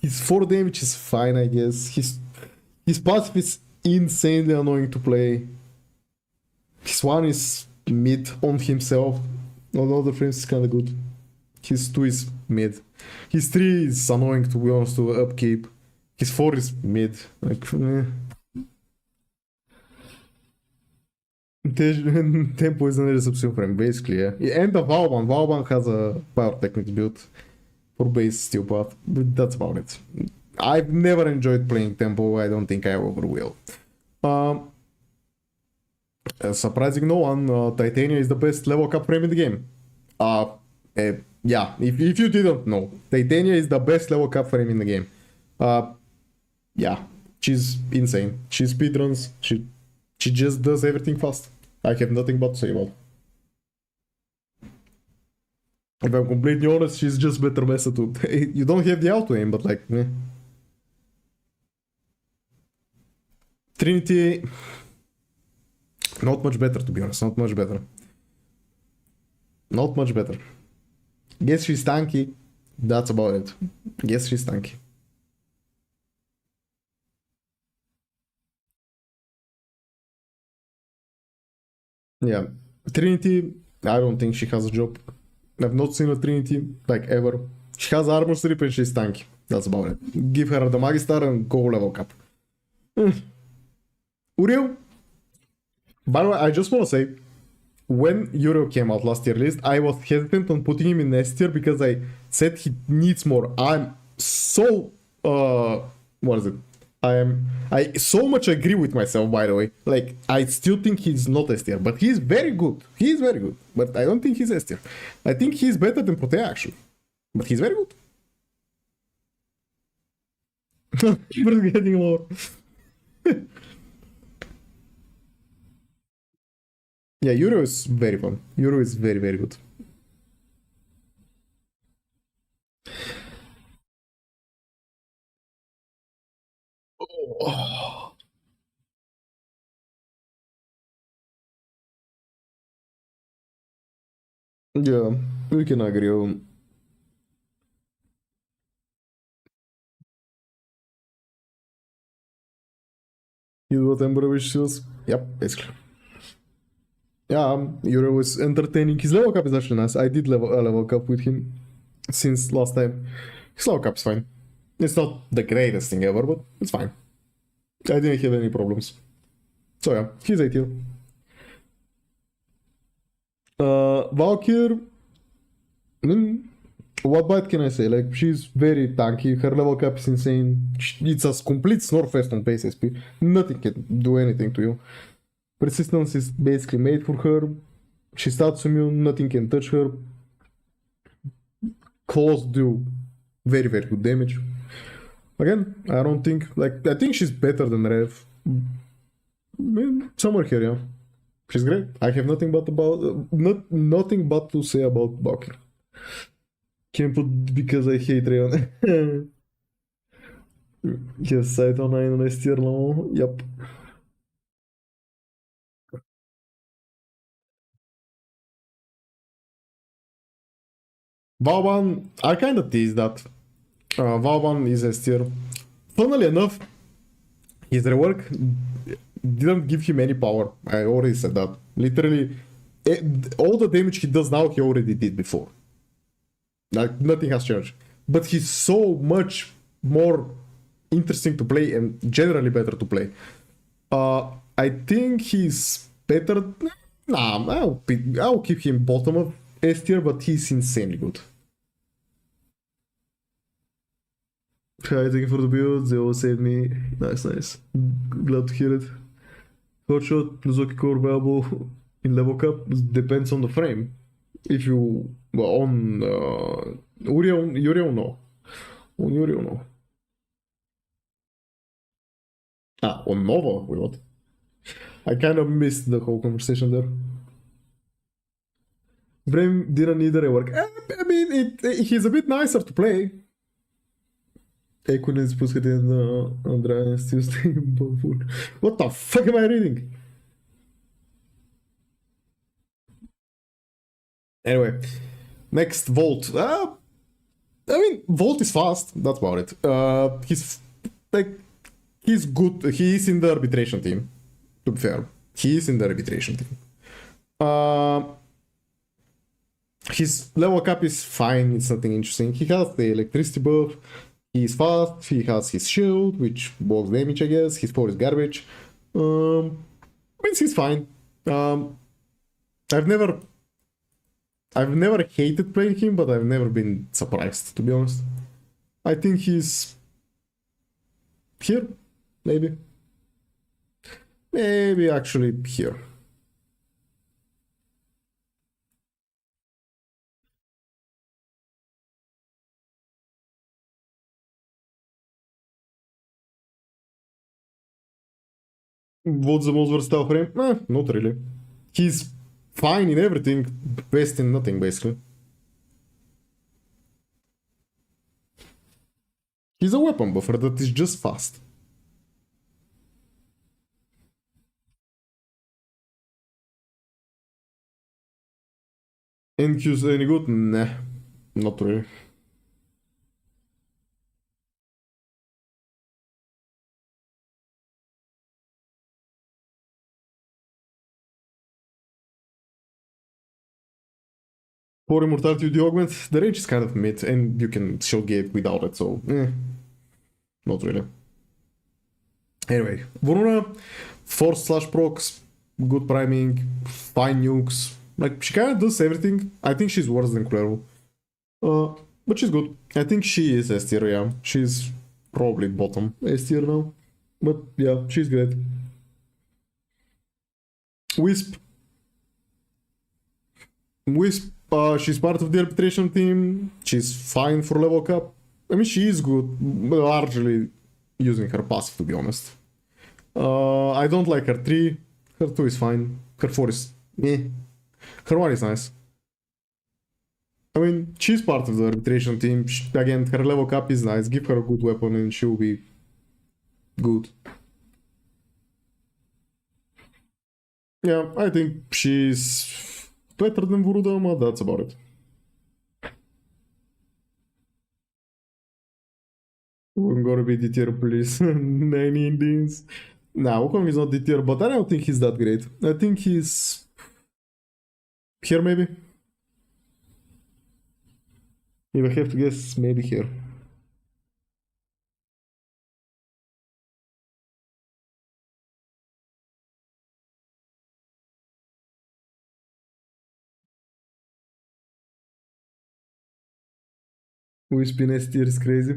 [SPEAKER 1] His 4 damage is fine, I guess. His passive is insanely annoying to play. His 1 is mid on himself. On other frames is kinda good. His 2 is mid. His 3 is annoying, to be honest, to upkeep. His 4 is mid. Like, Tempo is another subsupreme, basically, yeah. And the Vauban. Vauban has a Pyrotechnics build for base steel path, but that's about it. I've never enjoyed playing Tempo. I don't think I ever will. Surprising no one, Titania is the best level cap frame in the game. Yeah, if you didn't know, Titania is the best level cap frame in the game. Yeah, she's insane. She speedruns. She just does everything fast. I have nothing but to say about it. If I'm completely honest, she's just better Mesa too. You don't have the auto aim, but like, Trinity, not much better, to be honest. Not much better. Not much better. Guess she's tanky. That's about it. Guess she's tanky. Yeah. Trinity, I don't think she has a job. I've not seen a Trinity, like, ever. She has armor strip and she's tanky. That's about it. Give her the Magistar and go level cap. Uriel? By the way, I just want to say, when Uriel came out last year list, I was hesitant on putting him in S tier because I said he needs more. I'm so... what is it? I so much agree with myself, by the way. Like, I still think he's not S tier, but he's very good. He's very good, but I don't think he's S tier. I think he's better than Protea, actually. But he's very good. We're getting more. Yeah, Euro is very fun. Euro is very, very good. Oh. Yeah, we can agree on. Is what Ember wishes. Yep, basically. Yeah, Euro was entertaining. His level cap is actually nice. I did level cap with him since last time. His level cap's fine. It's not the greatest thing ever, but it's fine. I didn't have any problems. So yeah, he's 8 tier. Valkyr. What bad can I say? Like, she's very tanky. Her level cap is insane. It's a complete snowfest on base SP. Nothing can do anything to you. Persistence is basically made for her. She starts immune. Nothing can touch her. Claws do very, very good damage. Again, I don't think, like, I think she's better than Rev. Somewhere here, yeah. She's great. I have nothing but nothing but to say about Valkyr. Can't put because I hate Rayon. Yes, side on 9 on S tier now. Yep. Vauban, I kinda teased that. Vauban is S tier. Funnily enough, his rework didn't give him any power. I already said that. Literally, all the damage he does now, he already did before. Like, nothing has changed. But he's so much more interesting to play and generally better to play. I think he's better. Nah, I'll keep him bottom of S tier, but he's insanely good. Hi, thank you for the build. They all saved me. Nice. Glad to hear it. Hot shot, Nozoki core available in level cap depends on the frame. If you on Uriel no. On Uriel no. On Nova? Wait, what? I kind of missed the whole conversation there. Frame didn't need a rework. I mean, he's a bit nicer to play. Equinox пускате на Andrea Tuesday. What the fuck am I reading? Anyway, next Volt. I mean, Volt is fast. That's about it. He's good. He is in the arbitration team. To be fair, he is in the arbitration team. His level cap is fine. It's nothing interesting. He has the electricity buff. He's fast, he has his shield, which blocks damage, I guess. His power is garbage. Means he's fine. I've never hated playing him, but I've never been surprised, to be honest. I think he's here, maybe. Maybe actually here. What's the most versatile frame? Not really. He's fine in everything, best in nothing, basically. He's a weapon buffer that is just fast. And he's any good? Nah, not really. For immortality with the augment, the range is kind of mid, and you can show gate without it, so not really. Anyway, Voruna, force slash procs, good priming, fine nukes. Like, she kind of does everything. I think she's worse than Kullervo. But she's good. I think she is S tier, yeah. She's probably bottom S tier now. But yeah, she's great. Wisp, she's part of the arbitration team. She's fine for level cap. I mean, she is good, but largely using her passive, to be honest. I don't like her 3. Her 2 is fine. Her 4 is meh. Her 1 is nice. I mean, she's part of the arbitration team. Again, her level cap is nice. Give her a good weapon and she'll be good. Yeah, I think she's better than Vurudama, that's about it. We're gonna be D tier, please. 9 Indians. Nah, Wukong is not D tier, but I don't think he's that great. I think he's here, maybe. If I have to guess, maybe here. Wispy S tier is crazy.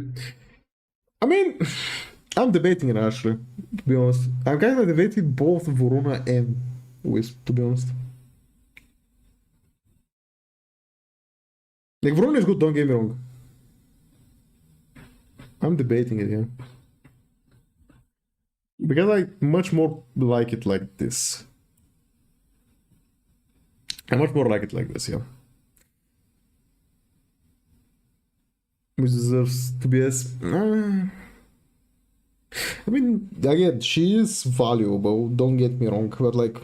[SPEAKER 1] I mean, I'm debating it actually, to be honest. I'm kind of debating both Voruna and Wisp, to be honest. Like, Voruna is good, don't get me wrong. I'm debating it, yeah. Because I much more like it like this. I much more like it like this, yeah. Which deserves to be S. I mean, again, she is valuable, don't get me wrong, but like,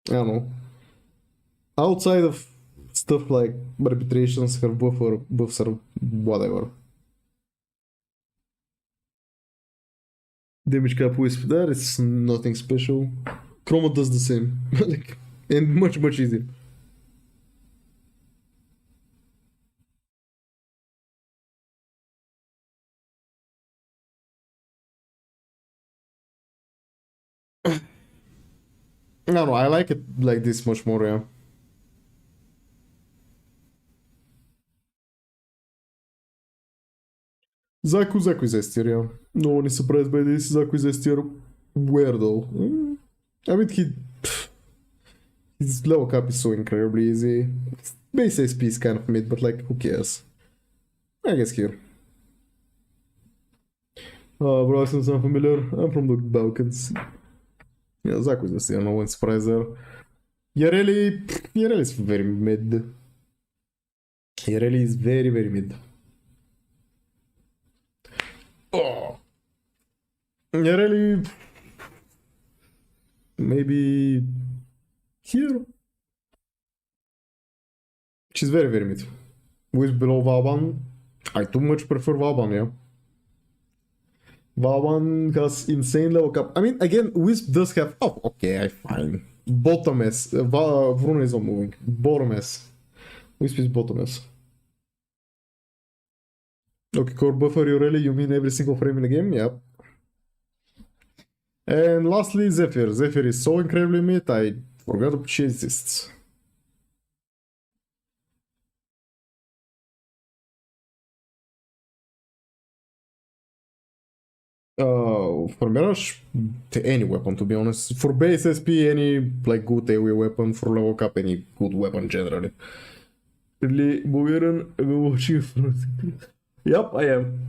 [SPEAKER 1] I don't know. Outside of stuff like arbitrations, her buffs are whatever. Damage cap wisp, that is nothing special. Chroma does the same, like, and much easier. No, I like it like this much more, yeah. Zaku is S tier, yeah. No one is surprised by this. Zaku is S tier. Where though? I mean, his level cap is so incredibly easy. Base SP is kind of mid, but like, who cares? I guess here. Bro, since I'm familiar, I'm from the Balkans. Yeah, Zaku is S tier, no one's surprised there. Yareli is very mid. Yareli is very, very mid. Oh. Yareli... Maybe... Here? She's very, very mid. With below Vauban, I too much prefer Vauban, yeah. Vauban has insane level cap. I mean, again, Wisp does have... Oh, okay, fine. Bottom S. Vruna is not moving. Bottom S. Wisp is bottom S. Okay, core buffer, you mean every single frame in the game? Yep. And lastly, Zephyr. Zephyr is so incredibly mid, I forgot she exists. For Mirage, any weapon, to be honest. For base SP, any like good AoE weapon. For level cap, any good weapon generally. Really, Bulgarian, I've been watching for... Yep, I am.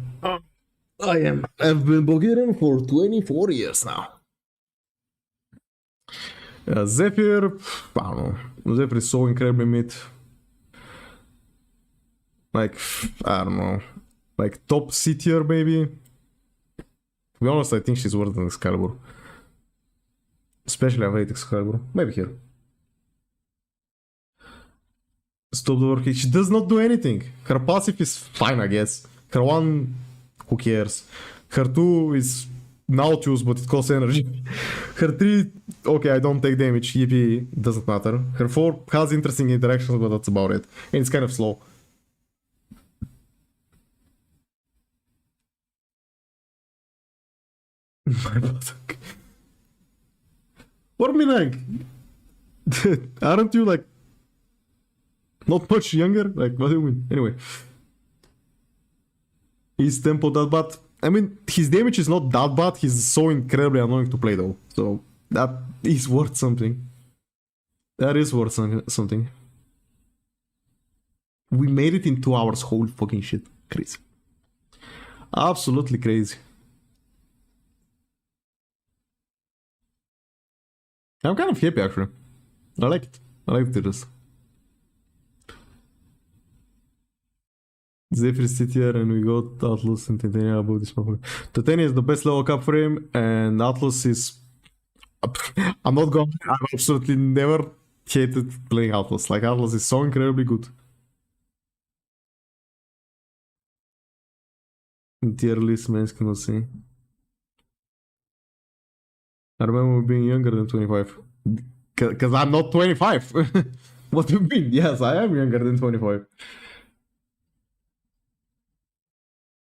[SPEAKER 1] I am. I've been Bulgarian for 24 years now. Zephyr, I don't know. Zephyr is so incredibly mid. Like, I don't know. Like, top C tier, maybe. To be honest, I think she's worse than Excalibur. Especially I hate Excalibur. Maybe here. Stop the work. She does not do anything. Her passive is fine, I guess. Her one, who cares? Her two is Nautilus, but it costs energy. Her 3, okay, I don't take damage, EP doesn't matter. Her 4 has interesting interactions, but that's about it. And it's kind of slow. What do you mean, like? Aren't you, like, not much younger? Like, what do you mean? Anyway. His tempo that bad. I mean, his damage is not that bad. He's so incredibly annoying to play, though. So, that is worth something. That is worth something. We made it in 2 hours. Holy fucking shit. Crazy. Absolutely crazy. I'm kind of happy, actually. I like it. I like this. Zephyr is here, and we got Atlas and Titania above this map. Titania is the best level cap frame, and Atlas is... I'm not going... I've absolutely never hated playing Atlas. Like, Atlas is so incredibly good. Tier list, man, cannot see. I remember being younger than 25. Because I'm not 25. What do you mean? Yes, I am younger than 25.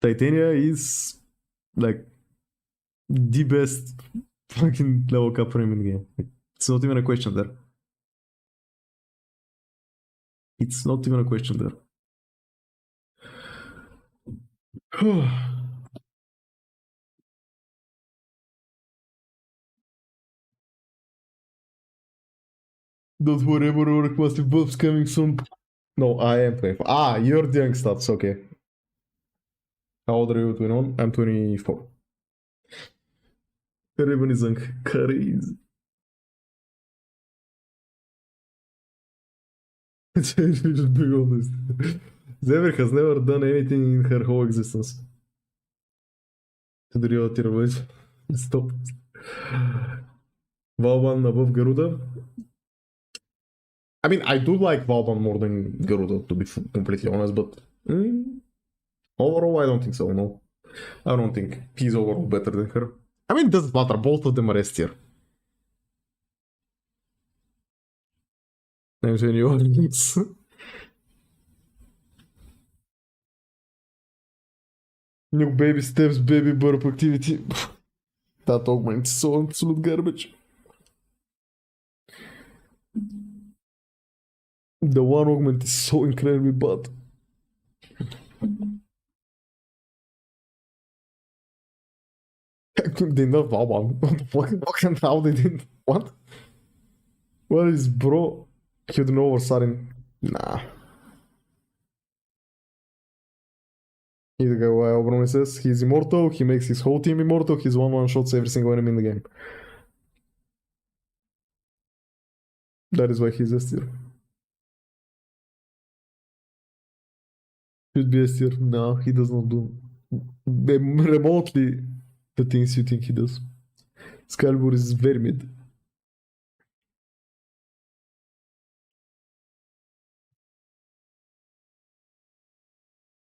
[SPEAKER 1] Titania is like the best fucking level cap frame in the game. It's not even a question there. It's not even a question there. Don't worry, work massive buffs coming soon. No, I am 25. Ah, you're the young stats, okay. How old are you? 21? I'm 24. Caliban is crazy. Just being honest. Zephyr has never done anything in her whole existence. To the real tier voice. Stop. Vauban above Garuda. I mean, I do like Vauban more than Garuda, to be completely honest, but overall, I don't think so, no. I don't think he's overall better than her. I mean, it doesn't matter, both of them are S tier. I'm saying you audience. New baby steps, baby burp activity. That augment is so absolute garbage. The one augment is so incredibly bad. They nerfed that one. What the fuck? Fucking how they did? What? What is bro? Hidden over Sarin? Nah. Either guy why Oberon says he's immortal, he makes his whole team immortal, he's one shots every single enemy in the game. That is why he's S tier. Should be S tier. No, he does not do remotely the things you think he does. Excalibur is very mid.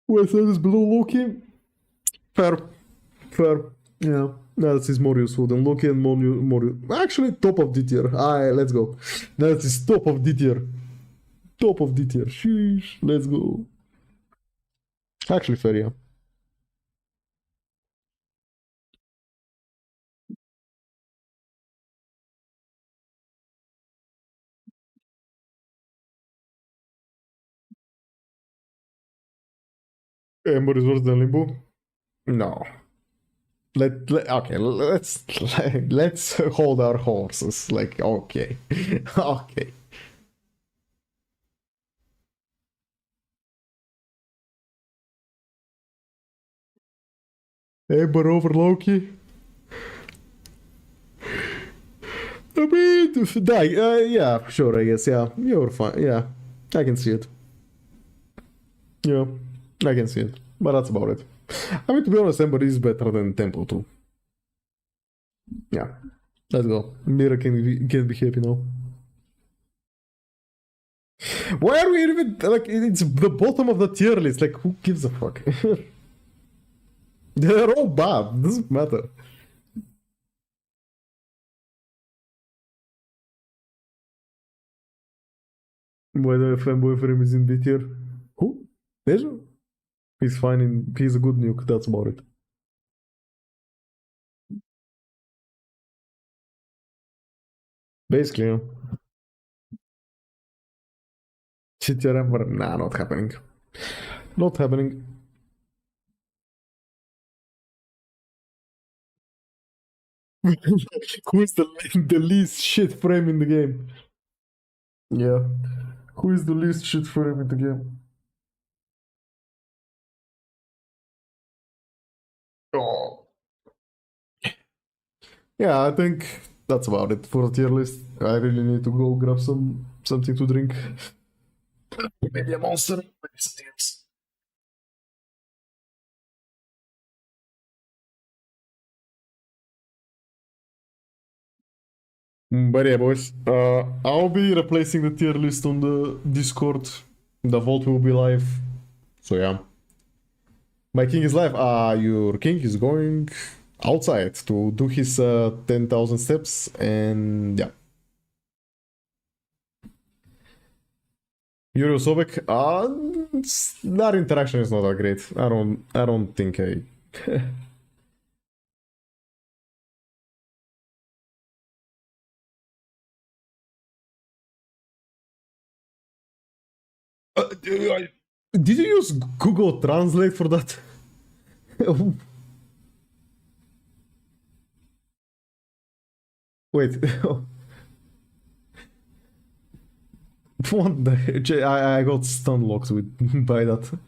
[SPEAKER 1] Who I said is below Loki? Fair. Fair. Yeah. That is more useful than Loki and more actually top of D tier. Alright, let's go. That is top of D tier. Top of D tier. Sheesh. Let's go. Actually fair, yeah. Ember is worse than Limbo? No. Okay, let's hold our horses. Like, okay. Okay. Ember over Loki? I mean, yeah, sure, I guess, yeah. You're fine, yeah. I can see it. Yeah, I can see it. But that's about it. I mean, to be honest, Ember is better than Temple too. Yeah. Let's go. Mira can be happy now. Why are we even, like, it's the bottom of the tier list, like, who gives a fuck? They're all bad, doesn't matter. Why the fanboy for him is in B tier? Who? Nezha? He's fine he's a good nuke, that's about it. Basically, yeah. Shit, Ember, nah, not happening. Not happening. Who is the least shit frame in the game? Yeah. Who is the least shit frame in the game? Oh. Yeah, I think that's about it for the tier list. I really need to go grab something to drink. Maybe a monster, maybe something else. But yeah, boys, I'll be replacing the tier list on the Discord. The vault will be live. So yeah. My king is live. Your king is going outside to do his 10,000 steps, and yeah. Yuri Sobek, that interaction is not that great. I don't think I. Did you use Google Translate for that? Wait. What the? I got stun locked by that.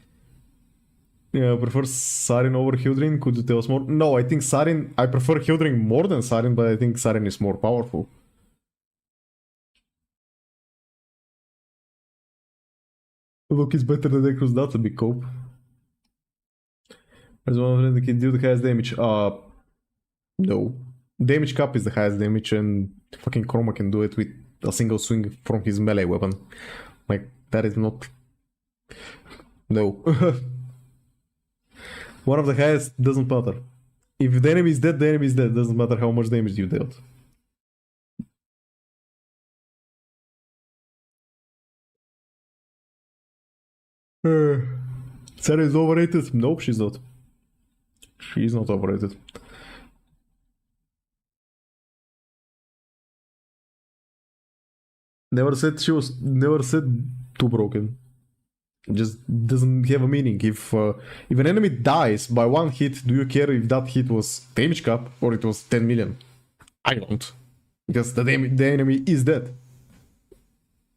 [SPEAKER 1] Yeah, I prefer Sarin over Hildryn. Could you tell us more? No, I think Sarin. I prefer Hildryn more than Sarin, but I think Sarin is more powerful. Look, is better than Nekros. That's a big cope. As one of the kid deal the highest damage. No. Damage cap is the highest damage, and fucking Chroma can do it with a single swing from his melee weapon. Like, that is not. No. One of the highest doesn't matter. If the enemy is dead, the enemy is dead. Doesn't matter how much damage you dealt. Sarah is overrated? Nope, she's not. She's not overrated. Never said too broken. It just doesn't have a meaning. If an enemy dies by one hit, do you care if that hit was damage cap or it was 10 million? I don't. Because the enemy is dead.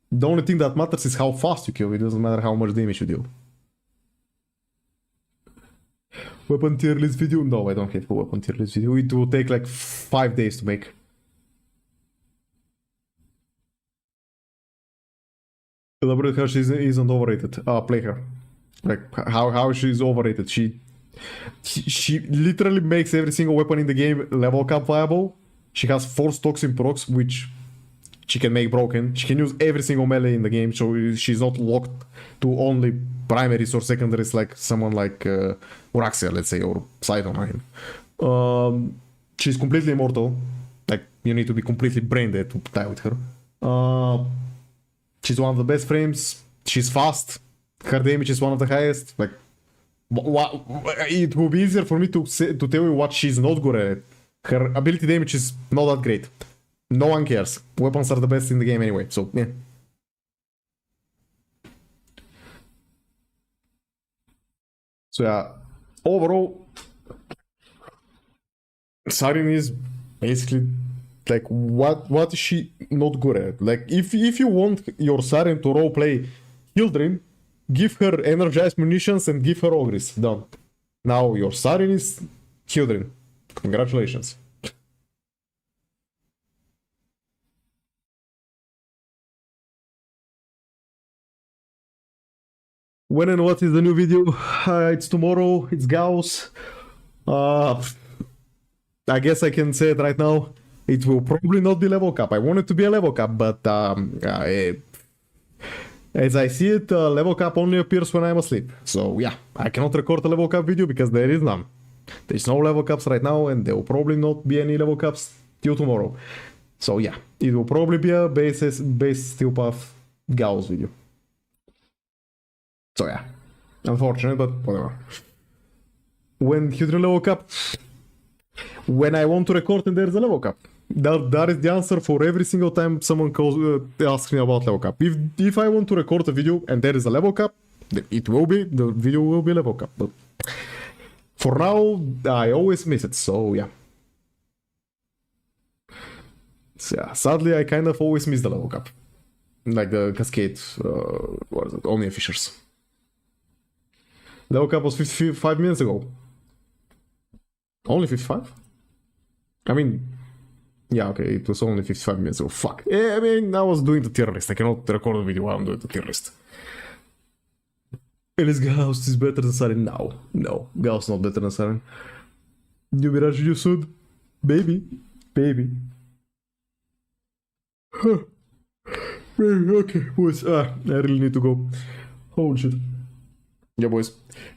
[SPEAKER 1] The only thing that matters is how fast you kill. It doesn't matter how much damage you deal. Weapon tier list video? No, I don't have a weapon tier list video. It will take like 5 days to make. Elaborate how she isn't overrated. Play her. Like how she's overrated. She literally makes every single weapon in the game level cap viable. She has 4 stocks in procs, which she can make broken. She can use every single melee in the game, so she's not locked to only primaries or secondaries like someone like Uraxia, let's say, or Sidon. She's completely immortal. Like, you need to be completely brain dead to die with her. She's one of the best frames. She's fast. Her damage is one of the highest. Like, it will be easier for me to tell you what she's not good at. Her ability damage is not that great. No one cares. Weapons are the best in the game anyway, so yeah. So yeah, overall, Citrine is basically like what is she not good at? Like if you want your Citrine to roleplay Hildryn, give her energized munitions and give her Ogres. Done. Now your Citrine is Hildryn. Congratulations. When and what is the new video? It's tomorrow. It's Gauss. I guess I can say it right now. It will probably not be level cap. I want it to be a level cap, but as I see it, level cap only appears when I'm asleep. So yeah, I cannot record a level cap video because there is none. There's no level caps right now, and there will probably not be any level caps till tomorrow. So yeah, it will probably be a base steel path Gauss video. So yeah, unfortunate, but whatever. When Hydroid level cap, when I want to record and there's a level cap. That is the answer for every single time someone asks me about level cap. If I want to record a video and there is a level cap, the video will be level cap. But for now, I always miss it, so yeah. So yeah, sadly, I kind of always miss the level cap. Like the Cascade, what is it, Omnia Fishers. Level cap was 55 minutes ago. Only 55? I mean, yeah, okay, it was only 55 minutes ago. Fuck. I mean, I was doing the tier list. I cannot record a video while I'm doing the tier list. Is Gauss is better than Citrine? No, Gauss not better than Citrine. New Mirage, you should. Baby. Huh. Okay, boys. I really need to go. Holy shit. Yeah, boys.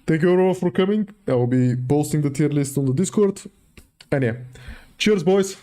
[SPEAKER 1] Thank you all for coming. I will be posting the tier list on the Discord. And yeah. Cheers, boys.